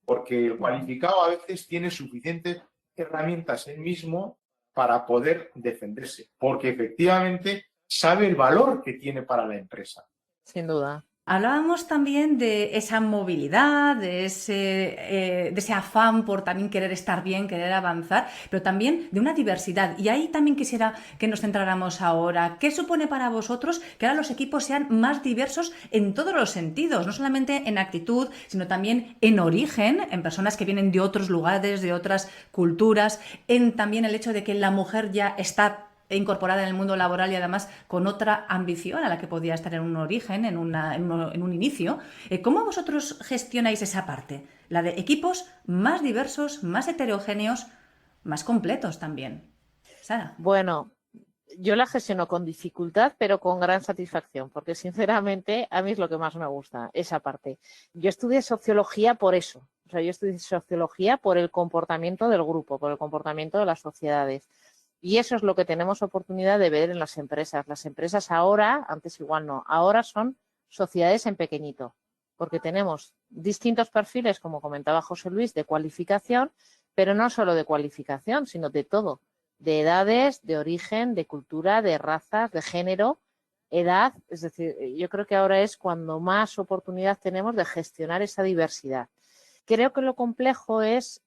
porque el cualificado a veces tiene suficientes herramientas él mismo para poder defenderse, porque efectivamente sabe el valor que tiene para la empresa. Sin duda. Hablábamos también de esa movilidad, de ese afán por también querer estar bien, querer avanzar, pero también de una diversidad. Y ahí también quisiera que nos centráramos ahora. ¿Qué supone para vosotros que ahora los equipos sean más diversos en todos los sentidos? No solamente en actitud, sino también en origen, en personas que vienen de otros lugares, de otras culturas, en también el hecho de que la mujer ya está incorporada en el mundo laboral y además con otra ambición a la que podía estar en un origen, en un inicio. ¿Cómo vosotros gestionáis esa parte? La de equipos más diversos, más heterogéneos, más completos también. Sara. Bueno, yo la gestiono con dificultad, pero con gran satisfacción, porque sinceramente a mí es lo que más me gusta, esa parte. Yo estudié sociología por eso. O sea, yo estudié sociología por el comportamiento del grupo, por el comportamiento de las sociedades. Y eso es lo que tenemos oportunidad de ver en las empresas. Las empresas ahora, antes igual no, ahora son sociedades en pequeñito, porque tenemos distintos perfiles, como comentaba José Luis, de cualificación, pero no solo de cualificación, sino de todo, de edades, de origen, de cultura, de razas, de género, edad. Es decir, yo creo que ahora es cuando más oportunidad tenemos de gestionar esa diversidad. Creo que lo complejo es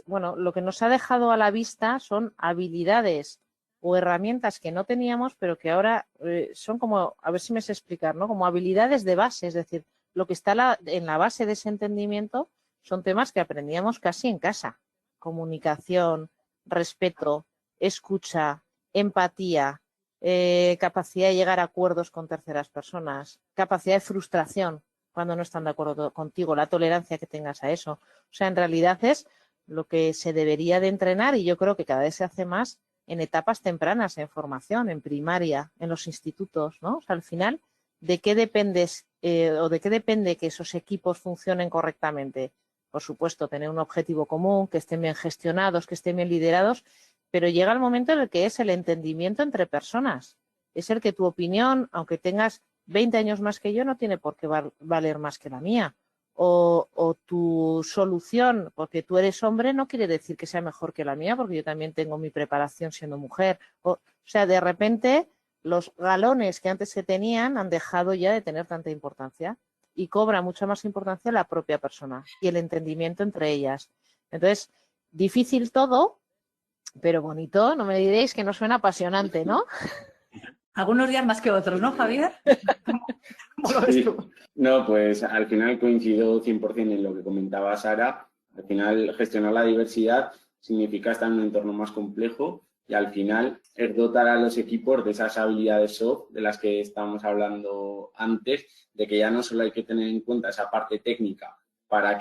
bueno, lo que nos ha dejado a la vista son habilidades o herramientas que no teníamos, pero que ahora son como, a ver si me sé explicar, ¿no? Como habilidades de base, es decir, lo que está en la base de ese entendimiento son temas que aprendíamos casi en casa. Comunicación, respeto, escucha, empatía, capacidad de llegar a acuerdos con terceras personas, capacidad de frustración cuando no están de acuerdo contigo, la tolerancia que tengas a eso. O sea, en realidad es lo que se debería de entrenar y yo creo que cada vez se hace más en etapas tempranas, en formación, en primaria, en los institutos, ¿no? O sea, al final, ¿de qué dependes o de qué depende que esos equipos funcionen correctamente? Por supuesto, tener un objetivo común, que estén bien gestionados, que estén bien liderados, pero llega el momento en el que es el entendimiento entre personas. Es el que tu opinión, aunque tengas 20 años más que yo, no tiene por qué valer más que la mía. O tu solución, porque tú eres hombre, no quiere decir que sea mejor que la mía, porque yo también tengo mi preparación siendo mujer. O sea, de repente, los galones que antes se tenían han dejado ya de tener tanta importancia y cobra mucha más importancia la propia persona y el entendimiento entre ellas. Entonces, difícil todo, pero bonito. No me diréis que no suena apasionante, ¿no? Algunos días más que otros, ¿no, Javier? ¿Cómo lo ves tú? No, pues al final coincido 100% en lo que comentaba Sara. Al final, gestionar la diversidad significa estar en un entorno más complejo y al final es dotar a los equipos de esas habilidades soft de las que estábamos hablando antes, de que ya no solo hay que tener en cuenta esa parte técnica para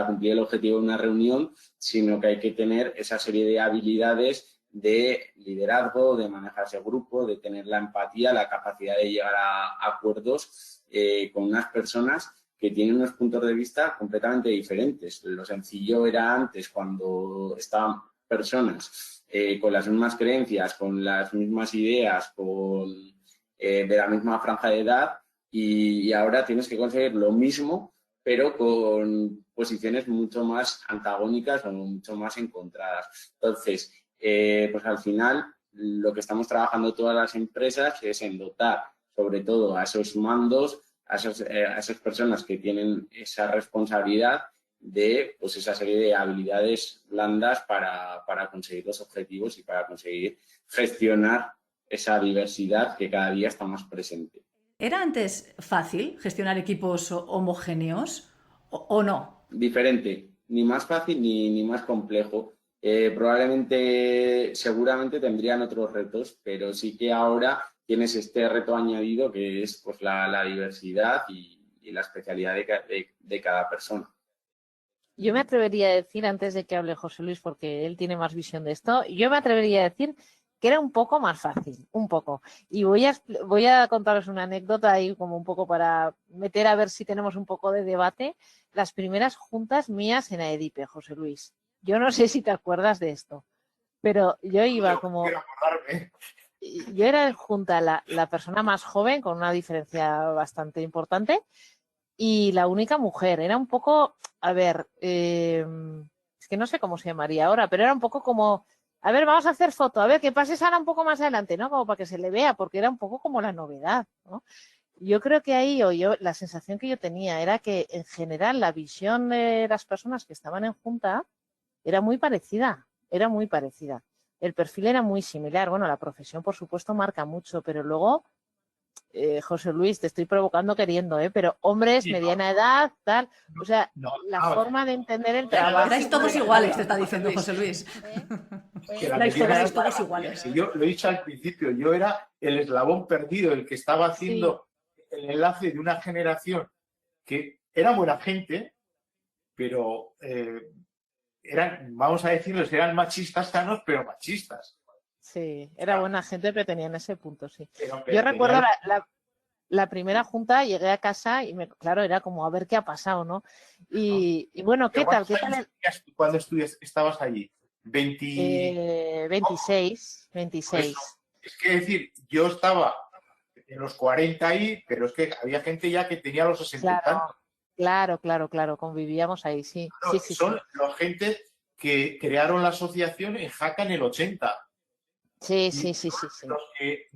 cumplir el objetivo de una reunión, sino que hay que tener esa serie de habilidades de liderazgo, de manejarse grupo, de tener la empatía, la capacidad de llegar a acuerdos con unas personas que tienen unos puntos de vista completamente diferentes. Lo sencillo era antes, cuando estaban personas con las mismas creencias, con las mismas ideas, de la misma franja de edad, y ahora tienes que conseguir lo mismo, pero con posiciones mucho más antagónicas o mucho más encontradas. Entonces, pues al final lo que estamos trabajando todas las empresas es en dotar sobre todo a esos mandos, a esas personas que tienen esa responsabilidad de pues esa serie de habilidades blandas para conseguir los objetivos y para conseguir gestionar esa diversidad que cada día está más presente. ¿Era antes fácil gestionar equipos homogéneos o no? Diferente, ni más fácil ni más complejo. Seguramente tendrían otros retos, pero sí que ahora tienes este reto añadido que es pues la diversidad y la especialidad de cada persona. Yo me atrevería a decir, antes de que hable José Luis, porque él tiene más visión de esto, yo me atrevería a decir que era un poco más fácil, un poco. Y voy a contaros una anécdota ahí como un poco para meter a ver si tenemos un poco de debate. Las primeras juntas mías en AEDIPE, José Luis. Yo no sé si te acuerdas de esto, pero yo iba como... Quiero acordarme. Yo era en junta la persona más joven, con una diferencia bastante importante, y la única mujer. Era un poco, a ver, es que no sé cómo se llamaría ahora, pero era un poco como, a ver, vamos a hacer foto, a ver, que pase Sara un poco más adelante, ¿no? Como para que se le vea, porque era un poco como la novedad, ¿no? Yo creo que ahí, la sensación que yo tenía era que en general la visión de las personas que estaban en junta era muy parecida, era muy parecida. El perfil era muy similar. Bueno, la profesión, por supuesto, marca mucho, pero luego, José Luis, te estoy provocando queriendo, pero hombres, Sí, mediana edad, tal, o sea, no, la a ver, forma de entender el trabajo. Erais todos iguales, te está diciendo José Luis. que la La historia mediana es todos edad, iguales. si yo lo he dicho al principio, yo era el eslabón perdido, el que estaba haciendo el enlace de una generación que era buena gente, pero eran, vamos a decirles, eran machistas sanos, pero machistas. Sí, era buena gente, pero tenían ese punto, sí. Pero Yo recuerdo tenían- la primera junta, llegué a casa y, claro, era como a ver qué ha pasado, ¿no? Y bueno, ¿qué tal? ¿Cuántos años tenías tú cuando estabas allí? 26. Eso. Es que decir, yo estaba en los 40 ahí, pero es que había gente ya que tenía los 60 y tantos. Claro, convivíamos ahí, sí. Claro, Sí. son la gente que crearon la asociación en Jaca en el 80. Sí. Los que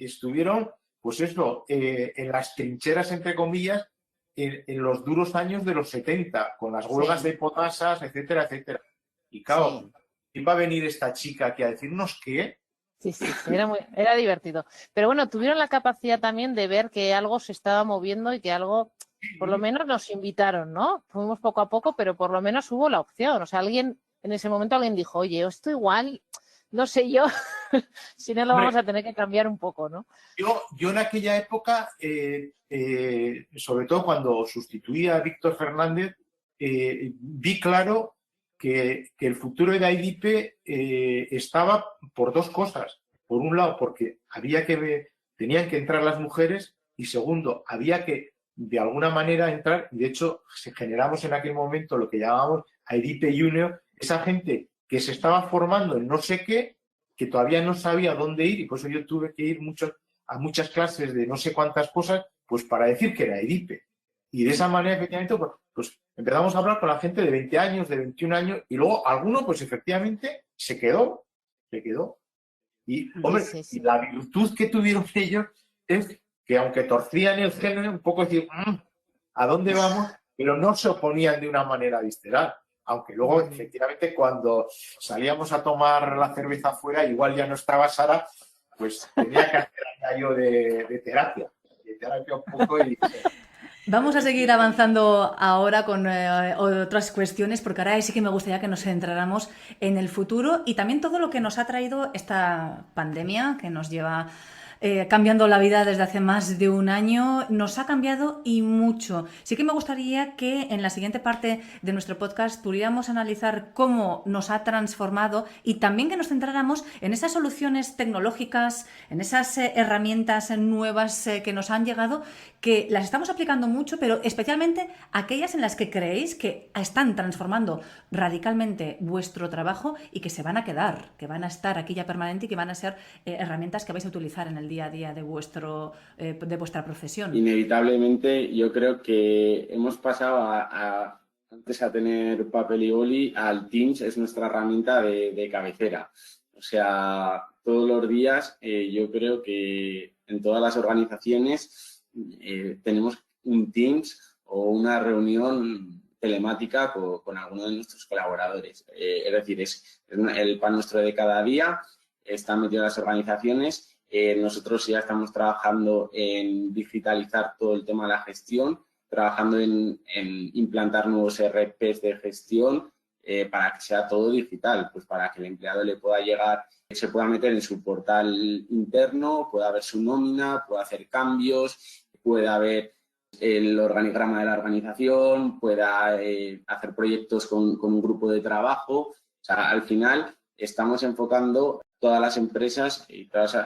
estuvieron, pues eso, en las trincheras, entre comillas, en los duros años de los 70, con las huelgas de potasas, etcétera, etcétera. Y claro, ¿quién va a venir esta chica aquí a decirnos qué? Sí, era divertido. Pero bueno, tuvieron la capacidad también de ver que algo se estaba moviendo y que algo, por lo menos nos invitaron, ¿no? Fuimos poco a poco, pero por lo menos hubo la opción. O sea, en ese momento alguien dijo, oye, esto igual, no sé yo, si no lo vamos a tener que cambiar un poco, ¿no? Yo en aquella época, sobre todo cuando sustituí a Víctor Fernández, vi claro que el futuro de AIDIPE estaba por dos cosas. Por un lado, porque tenían que entrar las mujeres y segundo, había que de alguna manera entrar, y de hecho generamos en aquel momento lo que llamábamos AIDIPE Junior, esa gente que se estaba formando en no sé qué, que todavía no sabía dónde ir y por eso yo tuve que ir a muchas clases de no sé cuántas cosas, pues para decir que era AIDIPE. Y de esa manera, efectivamente, pues empezamos a hablar con la gente de 20 años, de 21 años, y luego alguno, pues efectivamente, se quedó. Y, hombre, y la virtud que tuvieron ellos es que aunque torcían el género, un poco decir, ¿a dónde vamos? Pero no se oponían de una manera visceral. Aunque luego, efectivamente, cuando salíamos a tomar la cerveza afuera, igual ya no estaba Sara, pues tenía que hacer yo de terapia un poco y... Vamos a seguir avanzando ahora con otras cuestiones, porque ahora sí que me gustaría que nos centráramos en el futuro y también todo lo que nos ha traído esta pandemia que nos lleva cambiando la vida desde hace más de un año. Nos ha cambiado y mucho. Sí que me gustaría que en la siguiente parte de nuestro podcast pudiéramos analizar cómo nos ha transformado y también que nos centráramos en esas soluciones tecnológicas, en esas herramientas nuevas que nos han llegado, que las estamos aplicando mucho, pero especialmente aquellas en las que creéis que están transformando radicalmente vuestro trabajo y que se van a quedar, que van a estar aquí ya permanente y que van a ser herramientas que vais a utilizar en el día a día de vuestra profesión. Inevitablemente, yo creo que hemos pasado antes a tener papel y boli, al Teams es nuestra herramienta de cabecera. O sea, todos los días yo creo que en todas las organizaciones tenemos un Teams o una reunión telemática con alguno de nuestros colaboradores. Es decir, es el pan nuestro de cada día, está metido en las organizaciones. Nosotros ya estamos trabajando en digitalizar todo el tema de la gestión, trabajando en implantar nuevos ERPs de gestión para que sea todo digital, pues para que el empleado le pueda llegar, se pueda meter en su portal interno, pueda ver su nómina, pueda hacer cambios, pueda ver el organigrama de la organización, pueda hacer proyectos con un grupo de trabajo. O sea, al final estamos enfocando todas las empresas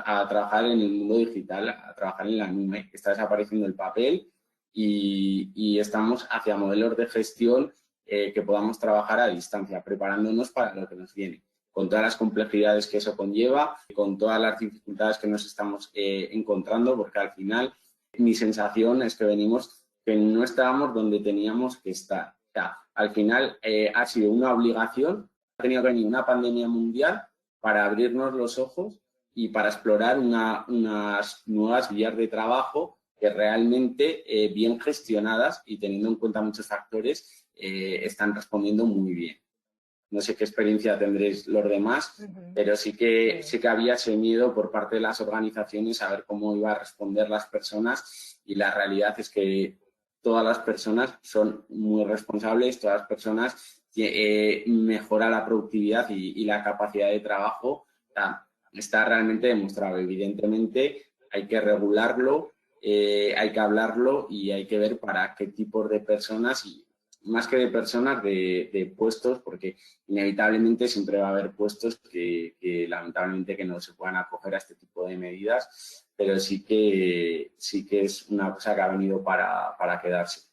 a trabajar en el mundo digital, a trabajar en la nube. Está desapareciendo el papel y estamos hacia modelos de gestión que podamos trabajar a distancia, preparándonos para lo que nos viene, con todas las complejidades que eso conlleva, con todas las dificultades que nos estamos encontrando, porque al final mi sensación es que venimos que no estábamos donde teníamos que estar. O sea, al final ha sido una obligación, ha tenido que venir una pandemia mundial para abrirnos los ojos y para explorar unas nuevas vías de trabajo que realmente, bien gestionadas y teniendo en cuenta muchos factores, están respondiendo muy bien. No sé qué experiencia tendréis los demás, pero sí que había ese miedo por parte de las organizaciones a ver cómo iba a responder las personas, y la realidad es que todas las personas son muy responsables, todas las personas mejora la productividad y la capacidad de trabajo. Está realmente demostrado. Evidentemente hay que regularlo, hay que hablarlo y hay que ver para qué tipos de personas, y más que de personas, de puestos, porque inevitablemente siempre va a haber puestos que lamentablemente que no se puedan acoger a este tipo de medidas, pero sí que es una cosa que ha venido para quedarse.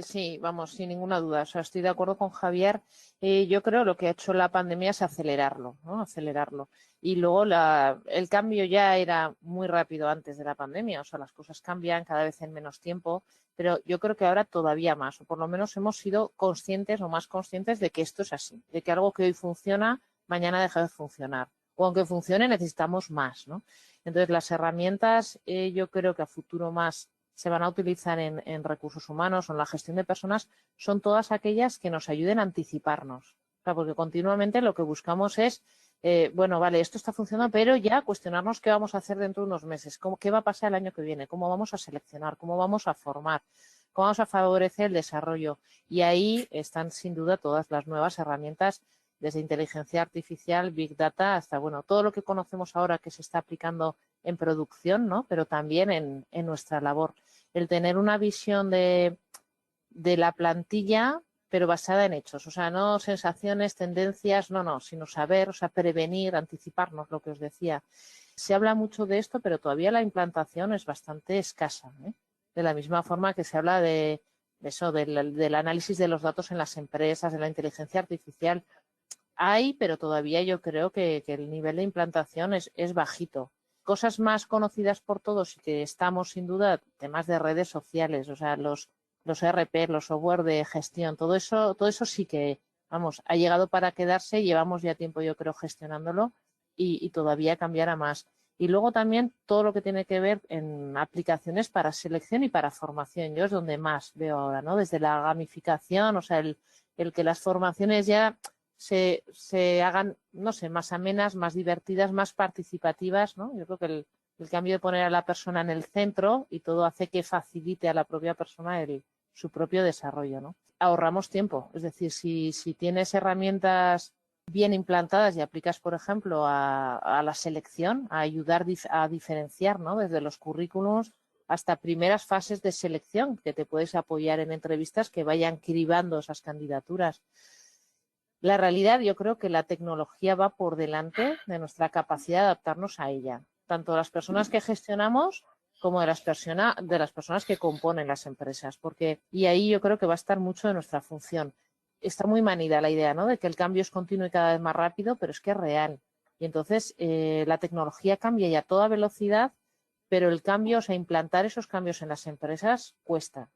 Sí, vamos, sin ninguna duda. O sea, estoy de acuerdo con Javier. Yo creo que lo que ha hecho la pandemia es acelerarlo, ¿no? Acelerarlo. Y luego el cambio ya era muy rápido antes de la pandemia. O sea, las cosas cambian cada vez en menos tiempo, pero yo creo que ahora todavía más, o por lo menos hemos sido conscientes o más conscientes de que esto es así, de que algo que hoy funciona, mañana deja de funcionar. O aunque funcione, necesitamos más, ¿no? Entonces, las herramientas, yo creo que a futuro más se van a utilizar en recursos humanos o en la gestión de personas, son todas aquellas que nos ayuden a anticiparnos. O sea, porque continuamente lo que buscamos es, bueno, vale, esto está funcionando, pero ya cuestionarnos qué vamos a hacer dentro de unos meses, qué va a pasar el año que viene, cómo vamos a seleccionar, cómo vamos a formar, cómo vamos a favorecer el desarrollo. Y ahí están sin duda todas las nuevas herramientas, desde inteligencia artificial, Big Data, hasta, bueno, todo lo que conocemos ahora que se está aplicando en producción, ¿no? Pero también en nuestra labor. El tener una visión de la plantilla, pero basada en hechos. O sea, no sensaciones, tendencias, no, sino saber, o sea, prevenir, anticiparnos, lo que os decía. Se habla mucho de esto, pero todavía la implantación es bastante escasa, ¿eh? De la misma forma que se habla de eso, del análisis de los datos en las empresas, de la inteligencia artificial. Hay, pero todavía yo creo que el nivel de implantación es bajito. Cosas más conocidas por todos y que estamos sin duda, temas de redes sociales, o sea, los ERP, los software de gestión, todo eso sí que, vamos, ha llegado para quedarse, llevamos ya tiempo yo creo gestionándolo y todavía cambiará más. Y luego también todo lo que tiene que ver en aplicaciones para selección y para formación, yo es donde más veo ahora, ¿no? Desde la gamificación, o sea, el que las formaciones ya se hagan, no sé, más amenas, más divertidas, más participativas, ¿no? Yo creo que el cambio de poner a la persona en el centro y todo hace que facilite a la propia persona su propio desarrollo, ¿no? Ahorramos tiempo, es decir, si tienes herramientas bien implantadas y aplicas, por ejemplo, a la selección, a ayudar a diferenciar, ¿no? Desde los currículums hasta primeras fases de selección, que te puedes apoyar en entrevistas que vayan cribando esas candidaturas. La realidad, yo creo que la tecnología va por delante de nuestra capacidad de adaptarnos a ella, tanto las personas que gestionamos como de las personas que componen las empresas, y ahí yo creo que va a estar mucho de nuestra función. Está muy manida la idea, ¿no?, de que el cambio es continuo y cada vez más rápido, pero es que es real. Y entonces la tecnología cambia ya a toda velocidad, pero el cambio, o sea, implantar esos cambios en las empresas cuesta.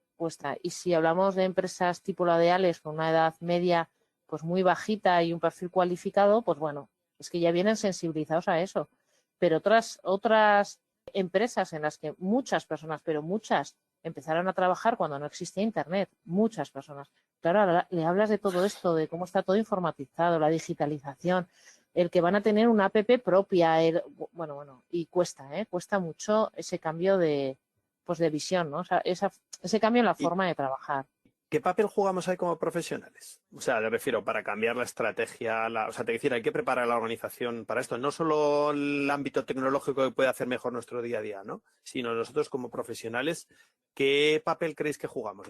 Y si hablamos de empresas tipo la de Alex, con una edad media pues muy bajita y un perfil cualificado, pues bueno, es que ya vienen sensibilizados a eso. Pero otras empresas en las que muchas personas, pero muchas, empezaron a trabajar cuando no existía Internet, muchas personas. Claro, ahora le hablas de todo esto, de cómo está todo informatizado, la digitalización, el que van a tener una app propia, bueno, y cuesta mucho ese cambio de visión, ¿no? O sea, ese cambio en la forma de trabajar. ¿Qué papel jugamos ahí como profesionales? O sea, me refiero, para cambiar la estrategia, o sea, te decir, hay que preparar la organización para esto, no solo el ámbito tecnológico que puede hacer mejor nuestro día a día, ¿no?, sino nosotros como profesionales, ¿qué papel creéis que jugamos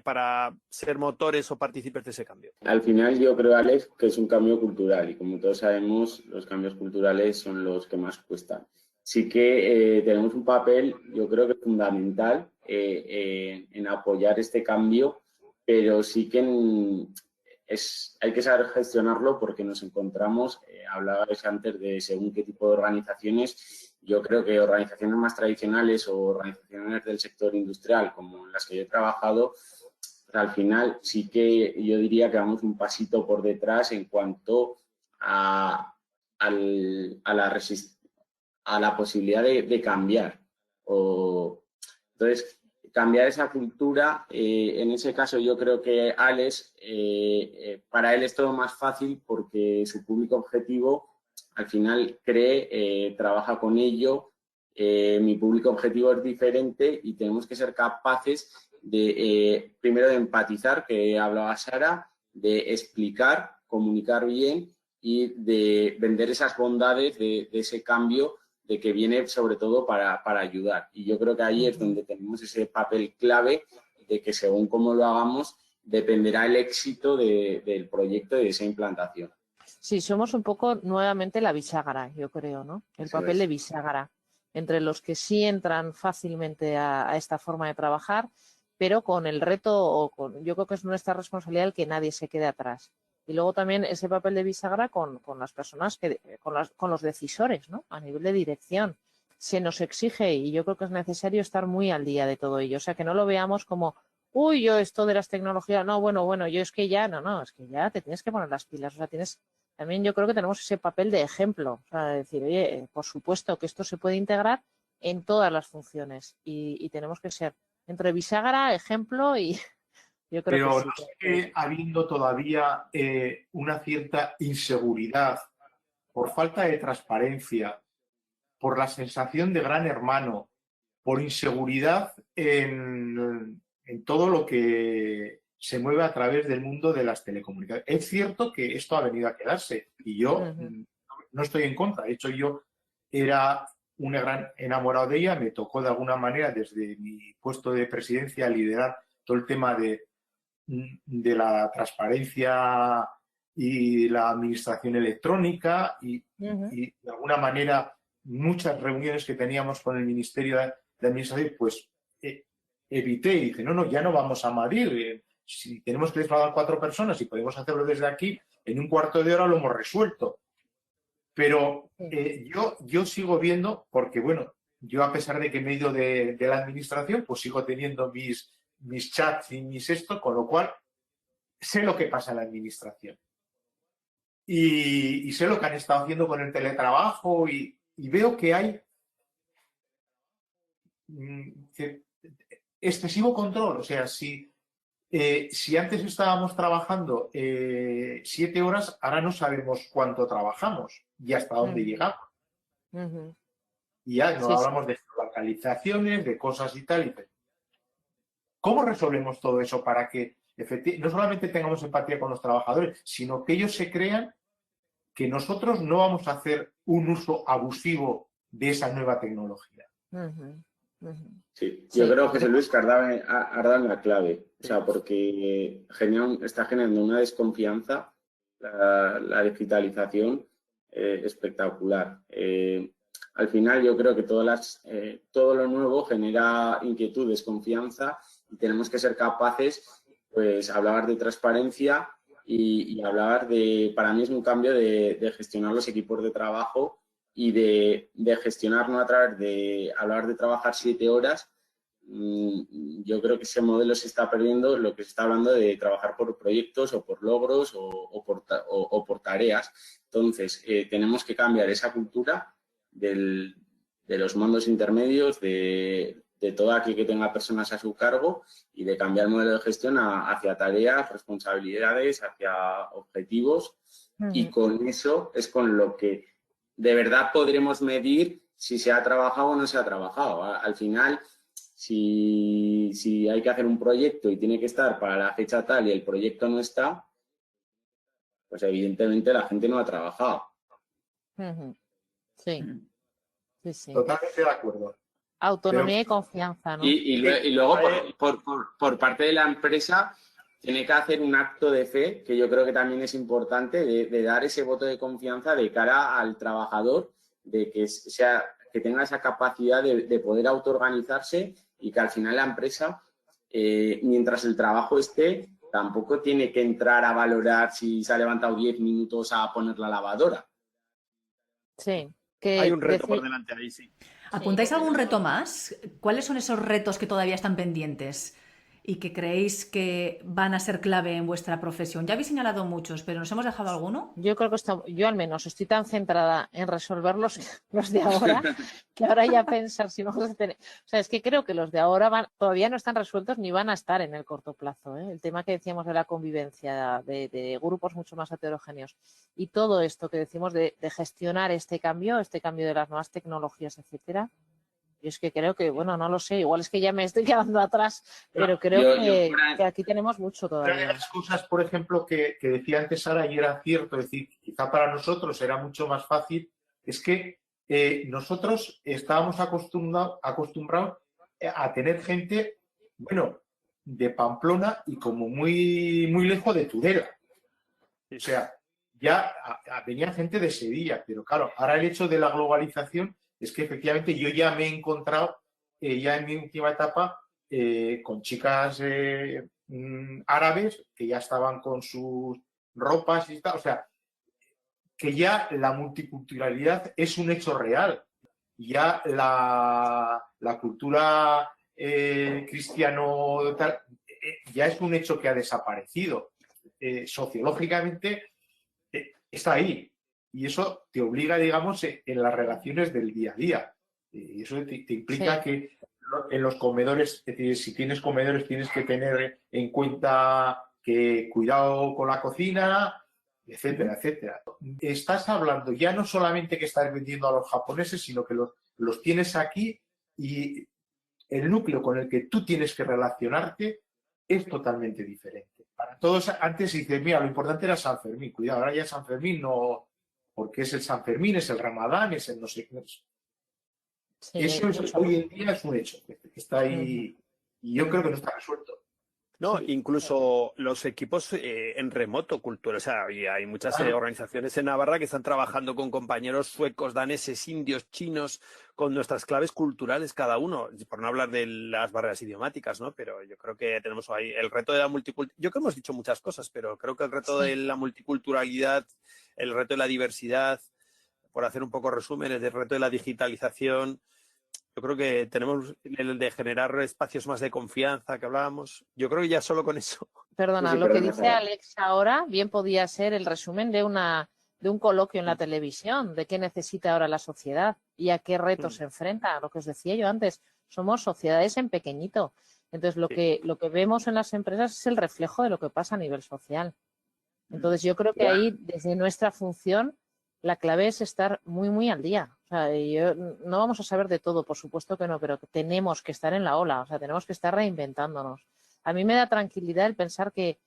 para ser motores o partícipes de ese cambio? Al final yo creo, Alex, que es un cambio cultural y como todos sabemos, los cambios culturales son los que más cuestan. Sí que tenemos un papel, yo creo que fundamental en apoyar este cambio, pero sí que hay que saber gestionarlo porque nos encontramos, hablabais antes de según qué tipo de organizaciones, yo creo que organizaciones más tradicionales o organizaciones del sector industrial, como las que yo he trabajado, al final sí que yo diría que vamos un pasito por detrás en cuanto a la posibilidad de cambiar. Entonces, cambiar esa cultura, en ese caso yo creo que Alex, para él es todo más fácil porque su público objetivo al final trabaja con ello. Mi público objetivo es diferente y tenemos que ser capaces de, primero, de empatizar, que hablaba Sara, de explicar, comunicar bien y de vender esas bondades de ese cambio de que viene sobre todo para ayudar. Y yo creo que ahí es donde tenemos ese papel clave de que según cómo lo hagamos dependerá el éxito del proyecto y de esa implantación. Sí, somos un poco nuevamente la bisagra, yo creo, ¿no? El papel de bisagra entre los que sí entran fácilmente a esta forma de trabajar, pero con el reto, yo creo que es nuestra responsabilidad el que nadie se quede atrás. Y luego también ese papel de bisagra con las personas, con los decisores, ¿no? A nivel de dirección. Se nos exige y yo creo que es necesario estar muy al día de todo ello. O sea, que no lo veamos como, uy, yo esto de las tecnologías, no, bueno, yo es que ya, no, es que ya te tienes que poner las pilas. O sea, también yo creo que tenemos ese papel de ejemplo. O sea, de decir, oye, por supuesto que esto se puede integrar en todas las funciones y tenemos que ser entre bisagra, ejemplo y... Yo creo Pero que no sí. sigue habiendo todavía una cierta inseguridad por falta de transparencia, por la sensación de gran hermano, por inseguridad en todo lo que se mueve a través del mundo de las telecomunicaciones. Es cierto que esto ha venido a quedarse y yo no estoy en contra. De hecho, yo era un gran enamorado de ella. Me tocó de alguna manera desde mi puesto de presidencia liderar todo el tema de la transparencia y la administración electrónica y de alguna manera muchas reuniones que teníamos con el Ministerio de Administración, pues evité y dije, no, ya no vamos a Madrid. Si tenemos que desplazar 4 personas y podemos hacerlo desde aquí, en un cuarto de hora lo hemos resuelto. Pero yo sigo viendo, porque bueno, yo a pesar de que me he ido de la administración, pues sigo teniendo mis chats y mis esto, con lo cual sé lo que pasa en la administración. Y sé lo que han estado haciendo con el teletrabajo y veo que hay excesivo control. O sea, si antes estábamos trabajando 7 horas, ahora no sabemos cuánto trabajamos y hasta dónde llegamos. Y ya no hablamos de localizaciones, de cosas y tal. ¿Cómo resolvemos todo eso para que no solamente tengamos empatía con los trabajadores, sino que ellos se crean que nosotros no vamos a hacer un uso abusivo de esa nueva tecnología? Sí, yo creo, José Luis, que has dado la clave. O sea, porque está generando una desconfianza la digitalización espectacular. Al final yo creo que todo lo nuevo genera inquietud, desconfianza y tenemos que ser capaces, pues, hablar de transparencia y hablar para mí es un cambio de gestionar los equipos de trabajo y de gestionar no a través de hablar de trabajar 7 horas. Yo creo que ese modelo se está perdiendo, lo que se está hablando de trabajar por proyectos o por logros o por tareas. Entonces, tenemos que cambiar esa cultura de los mandos intermedios, de todo aquel que tenga personas a su cargo y de cambiar el modelo de gestión hacia tareas, responsabilidades, hacia objetivos. Y con eso es con lo que de verdad podremos medir si se ha trabajado o no se ha trabajado. Al final, si hay que hacer un proyecto y tiene que estar para la fecha tal y el proyecto no está, pues evidentemente la gente no ha trabajado. Sí. Totalmente de acuerdo. Autonomía y confianza, ¿no? Y luego, por parte de la empresa, tiene que hacer un acto de fe, que yo creo que también es importante, de dar ese voto de confianza de cara al trabajador, de que tenga esa capacidad de poder autoorganizarse y que al final la empresa, mientras el trabajo esté, tampoco tiene que entrar a valorar si se ha levantado 10 minutos a poner la lavadora. Sí. que Hay un reto decir, por delante ahí, sí. ¿Apuntáis algún reto más? ¿Cuáles son esos retos que todavía están pendientes y que creéis que van a ser clave en vuestra profesión? Ya habéis señalado muchos, pero ¿nos hemos dejado alguno? yo creo que yo al menos estoy tan centrada en resolver los de ahora, que ahora ya pensar si vamos a tener... O sea, es que creo que los de ahora todavía no están resueltos ni van a estar en el corto plazo, ¿eh? El tema que decíamos de la convivencia, de grupos mucho más heterogéneos y todo esto que decimos de gestionar este cambio de las nuevas tecnologías, etcétera. Yo es que creo que, bueno, no lo sé, igual es que ya me estoy quedando atrás, pero creo que aquí tenemos mucho Una de todavía. las cosas, por ejemplo, que decía antes Sara y era cierto, es decir, quizá para nosotros era mucho más fácil, es que nosotros estábamos acostumbrados a tener gente, bueno, de Pamplona y como muy, muy lejos de Tudela. O sea, ya venía gente de Sevilla, pero claro, ahora el hecho de la globalización es que efectivamente yo ya me he encontrado, ya en mi última etapa, con chicas árabes que ya estaban con sus ropas y tal. O sea, que ya la multiculturalidad es un hecho real. Ya la cultura cristiano tal, ya es un hecho que ha desaparecido. Sociológicamente está ahí. Y eso te obliga, digamos, en las relaciones del día a día. Y eso te implica que en los comedores, es decir, si tienes comedores tienes que tener en cuenta que cuidado con la cocina, etcétera, etcétera. Estás hablando ya no solamente que estás vendiendo a los japoneses, sino que los tienes aquí y el núcleo con el que tú tienes que relacionarte es totalmente diferente. Para todos, antes se dice, mira, lo importante era San Fermín. Cuidado, ahora ya San Fermín no, porque es el San Fermín, es el Ramadán, es el no sé qué. Sí, Eso hoy en día es un hecho, que está ahí y yo creo que no está resuelto. No, incluso los equipos en remoto cultura. O sea, y hay muchas organizaciones en Navarra que están trabajando con compañeros suecos, daneses, indios, chinos, con nuestras claves culturales cada uno, por no hablar de las barreras idiomáticas, ¿no? Pero yo creo que tenemos ahí el reto de la multiculturalidad. Yo creo que hemos dicho muchas cosas, pero creo que el reto de la multiculturalidad, el reto de la diversidad, por hacer un poco resúmenes, el reto de la digitalización. Yo creo que tenemos el de generar espacios más de confianza que hablábamos. Yo creo que ya solo con eso. Perdona, lo que dice Alex ahora bien podía ser el resumen de un coloquio en la televisión, de qué necesita ahora la sociedad y a qué retos se enfrenta. Lo que os decía yo antes, somos sociedades en pequeñito. Entonces, lo que vemos en las empresas es el reflejo de lo que pasa a nivel social. Entonces, yo creo que ahí, desde nuestra función, la clave es estar muy, muy al día. O sea, no vamos a saber de todo, por supuesto que no, pero tenemos que estar en la ola, o sea, tenemos que estar reinventándonos. A mí me da tranquilidad el pensar que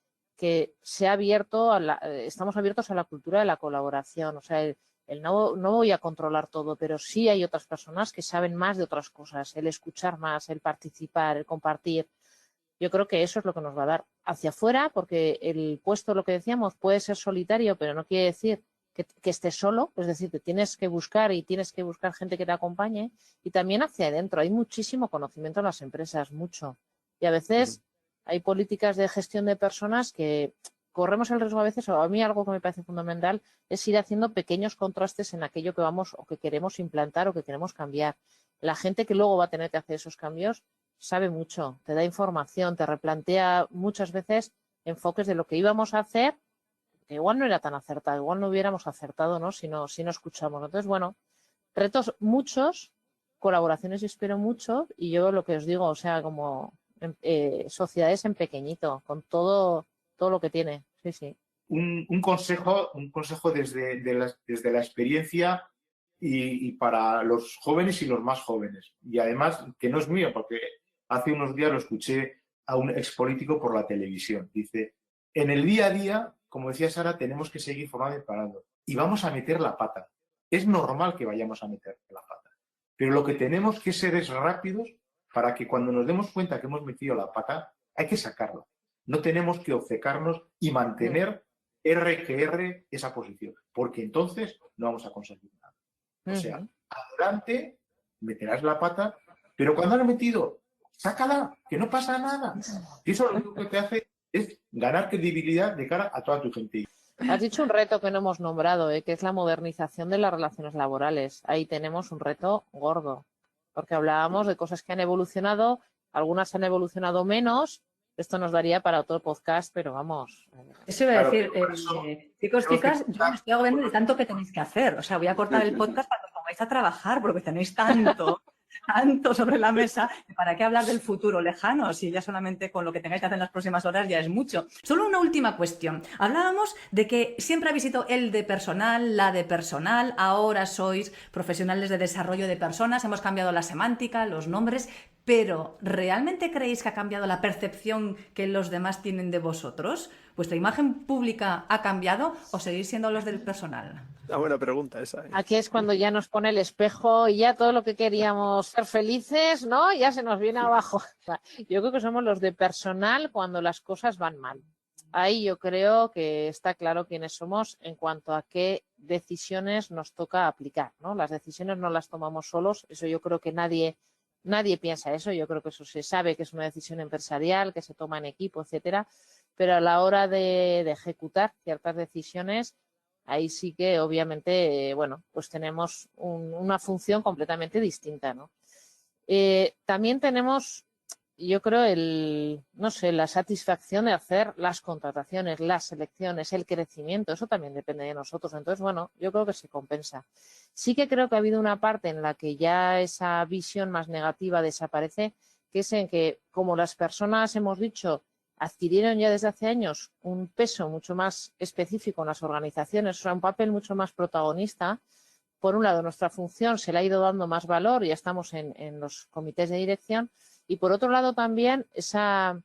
se ha abierto estamos abiertos a la cultura de la colaboración. O sea, no voy a controlar todo, pero sí hay otras personas que saben más de otras cosas, el escuchar más, el participar, el compartir. Yo creo que eso es lo que nos va a dar hacia afuera, porque el puesto, lo que decíamos, puede ser solitario, pero no quiere decir que estés solo, es decir, te tienes que buscar y tienes que buscar gente que te acompañe, y también hacia adentro. Hay muchísimo conocimiento en las empresas, mucho. Y a veces hay políticas de gestión de personas que corremos el riesgo a veces, o a mí algo que me parece fundamental, es ir haciendo pequeños contrastes en aquello que vamos o que queremos implantar o que queremos cambiar. La gente que luego va a tener que hacer esos cambios sabe mucho, te da información, te replantea muchas veces enfoques de lo que íbamos a hacer, que igual no era tan acertado, igual no hubiéramos acertado, ¿no? Si no escuchamos. Entonces, bueno, retos muchos, colaboraciones yo espero mucho, y yo lo que os digo, o sea, como sociedades en pequeñito, con todo lo que tiene. Sí, sí. Un consejo desde la experiencia y para los jóvenes y los más jóvenes. Y además, que no es mío, porque hace unos días lo escuché a un expolítico por la televisión. Dice, en el día a día, como decía Sara, tenemos que seguir formando y parando. Y vamos a meter la pata. Es normal que vayamos a meter la pata. Pero lo que tenemos que ser es rápidos para que cuando nos demos cuenta que hemos metido la pata, hay que sacarla. No tenemos que obcecarnos y mantener R que R esa posición, porque entonces no vamos a conseguir nada. O sea, adelante, meterás la pata, pero cuando la has metido, sácala, que no pasa nada. Y eso lo único que te hace es ganar credibilidad de cara a toda tu gente. Has dicho un reto que no hemos nombrado, que es la modernización de las relaciones laborales. Ahí tenemos un reto gordo, porque hablábamos de cosas que han evolucionado, algunas han evolucionado menos. Esto nos daría para otro podcast, pero vamos. Eso iba a decir, chicos, tenemos chicas, que yo me estoy agobiando de tanto que tenéis que hacer. O sea, voy a cortar el podcast para que os pongáis a trabajar, porque tenéis tanto sobre la mesa. ¿Para qué hablar del futuro lejano? Si ya solamente con lo que tengáis que hacer en las próximas horas ya es mucho. Solo una última cuestión. Hablábamos de que siempre habéis sido el de personal, la de personal, ahora sois profesionales de desarrollo de personas, hemos cambiado la semántica, los nombres, pero ¿realmente creéis que ha cambiado la percepción que los demás tienen de vosotros? ¿Vuestra imagen pública ha cambiado o seguís siendo los del personal? Una buena pregunta esa. Aquí es cuando ya nos pone el espejo y ya todo lo que queríamos ser felices, ¿no? Ya se nos viene abajo. Yo creo que somos los de personal cuando las cosas van mal. Ahí yo creo que está claro quiénes somos en cuanto a qué decisiones nos toca aplicar, ¿no? Las decisiones no las tomamos solos, eso yo creo que nadie piensa eso, yo creo que eso se sabe que es una decisión empresarial, que se toma en equipo, etcétera, pero a la hora de ejecutar ciertas decisiones, ahí sí que obviamente, bueno, pues tenemos una función completamente distinta, ¿no? También tenemos, yo creo, la satisfacción de hacer las contrataciones, las selecciones, el crecimiento, eso también depende de nosotros. Entonces, bueno, yo creo que se compensa. Sí que creo que ha habido una parte en la que ya esa visión más negativa desaparece, que es en que, como las personas, hemos dicho, adquirieron ya desde hace años un peso mucho más específico en las organizaciones, o sea, un papel mucho más protagonista. Por un lado, nuestra función se le ha ido dando más valor, ya estamos en los comités de dirección, y por otro lado también esa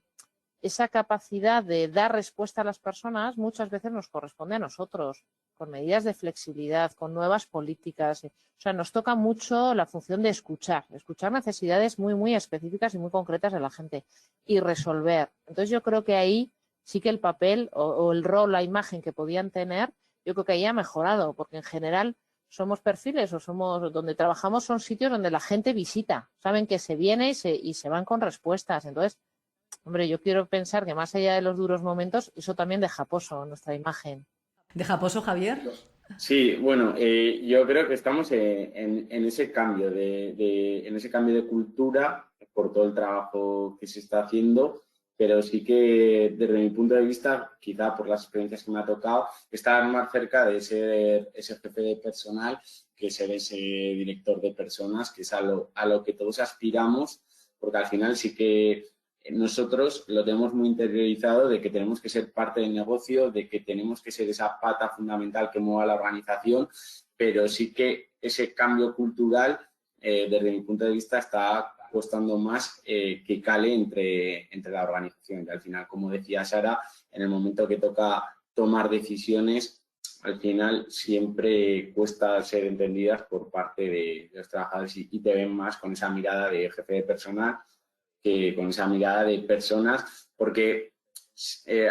capacidad de dar respuesta a las personas muchas veces nos corresponde a nosotros, con medidas de flexibilidad, con nuevas políticas. O sea, nos toca mucho la función de escuchar necesidades muy, muy específicas y muy concretas de la gente y resolver. Entonces yo creo que ahí sí que el papel o el rol, la imagen que podían tener, yo creo que ahí ha mejorado, porque en general somos perfiles o somos donde trabajamos son sitios donde la gente visita, saben que se viene y se van con respuestas. Entonces, hombre, yo quiero pensar que más allá de los duros momentos, eso también deja pozo en nuestra imagen. ¿Deja pozo, Javier? Sí, bueno, yo creo que estamos en ese cambio en ese cambio de cultura por todo el trabajo que se está haciendo, pero sí que desde mi punto de vista, quizá por las experiencias que me ha tocado, estar más cerca de ser ese jefe de personal que ser ese director de personas, que es a lo que todos aspiramos, porque al final sí que nosotros lo tenemos muy interiorizado de que tenemos que ser parte del negocio, de que tenemos que ser esa pata fundamental que mueva la organización, pero sí que ese cambio cultural, desde mi punto de vista, está costando más que cale entre la organización. Y al final, como decía Sara, en el momento que toca tomar decisiones, al final siempre cuesta ser entendidas por parte de los trabajadores y te ven más con esa mirada de jefe de personal que con esa mirada de personas, porque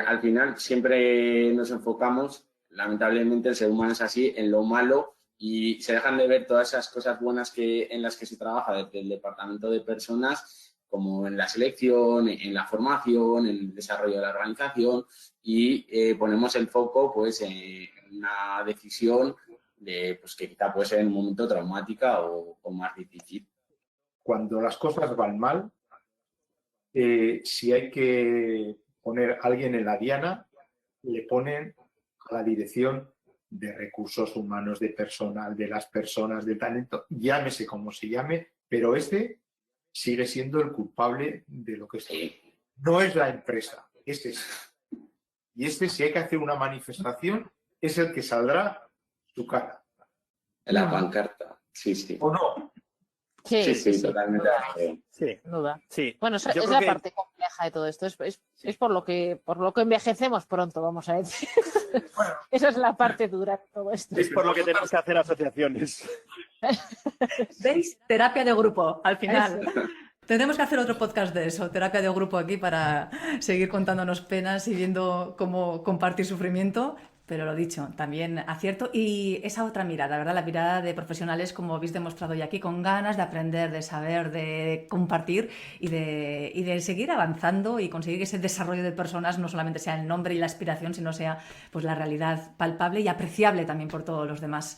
al final siempre nos enfocamos, lamentablemente el ser humano es así, en lo malo y se dejan de ver todas esas cosas buenas en las que se trabaja desde el departamento de personas, como en la selección, en la formación, en el desarrollo de la organización y ponemos el foco pues en una decisión pues, que quizá puede ser en un momento traumática o más difícil. Cuando las cosas van mal, si hay que poner a alguien en la diana, le ponen a la dirección de recursos humanos, de personal, de las personas, de talento, llámese como se llame, pero este sigue siendo el culpable de lo que es. No es la empresa, este es. Y si hay que hacer una manifestación, es el que saldrá su cara. En la pancarta, sí. ¿O no? Sí, totalmente. Sí. Duda. Sí. Bueno, es la parte compleja de todo esto. Es por lo que envejecemos pronto, vamos a decir. Bueno. Esa es la parte dura de todo esto. Es por lo que tenemos que hacer asociaciones. ¿Veis? Terapia de grupo, al final. Tendremos que hacer otro podcast de eso, terapia de grupo aquí para seguir contándonos penas y viendo cómo compartir sufrimiento. Pero lo dicho, también acierto y esa otra mirada, ¿verdad? La mirada de profesionales, como habéis demostrado ya aquí, con ganas de aprender, de saber, de compartir y de seguir avanzando y conseguir que ese desarrollo de personas no solamente sea el nombre y la aspiración, sino sea pues la realidad palpable y apreciable también por todos los demás.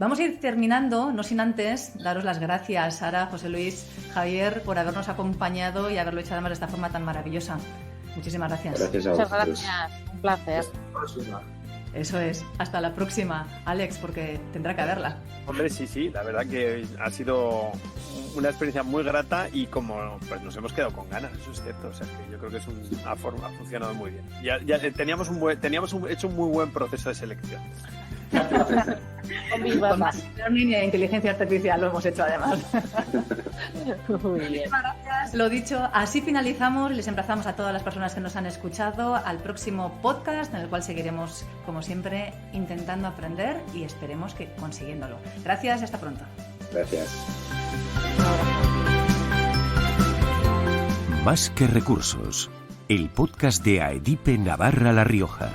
Vamos a ir terminando, no sin antes daros las gracias, Sara, José Luis, Javier, por habernos acompañado y haberlo hecho además de esta forma tan maravillosa. Muchísimas gracias. Gracias a Muchas vosotros. gracias, un placer. Eso es, hasta la próxima, Alex, porque tendrá que verla. Hombre, sí, la verdad que ha sido una experiencia muy grata y como pues nos hemos quedado con ganas, eso es cierto. O sea, que yo creo que ha funcionado muy bien. Ya teníamos hecho un muy buen proceso de selección. Con más learning e inteligencia artificial lo hemos hecho además. Muy bien. Gracias. Lo dicho, así finalizamos. Les emplazamos a todas las personas que nos han escuchado al próximo podcast en el cual seguiremos, como siempre, intentando aprender y esperemos que consiguiéndolo. Gracias y hasta pronto. Gracias. Más que recursos, el podcast de AEDIPE Navarra La Rioja.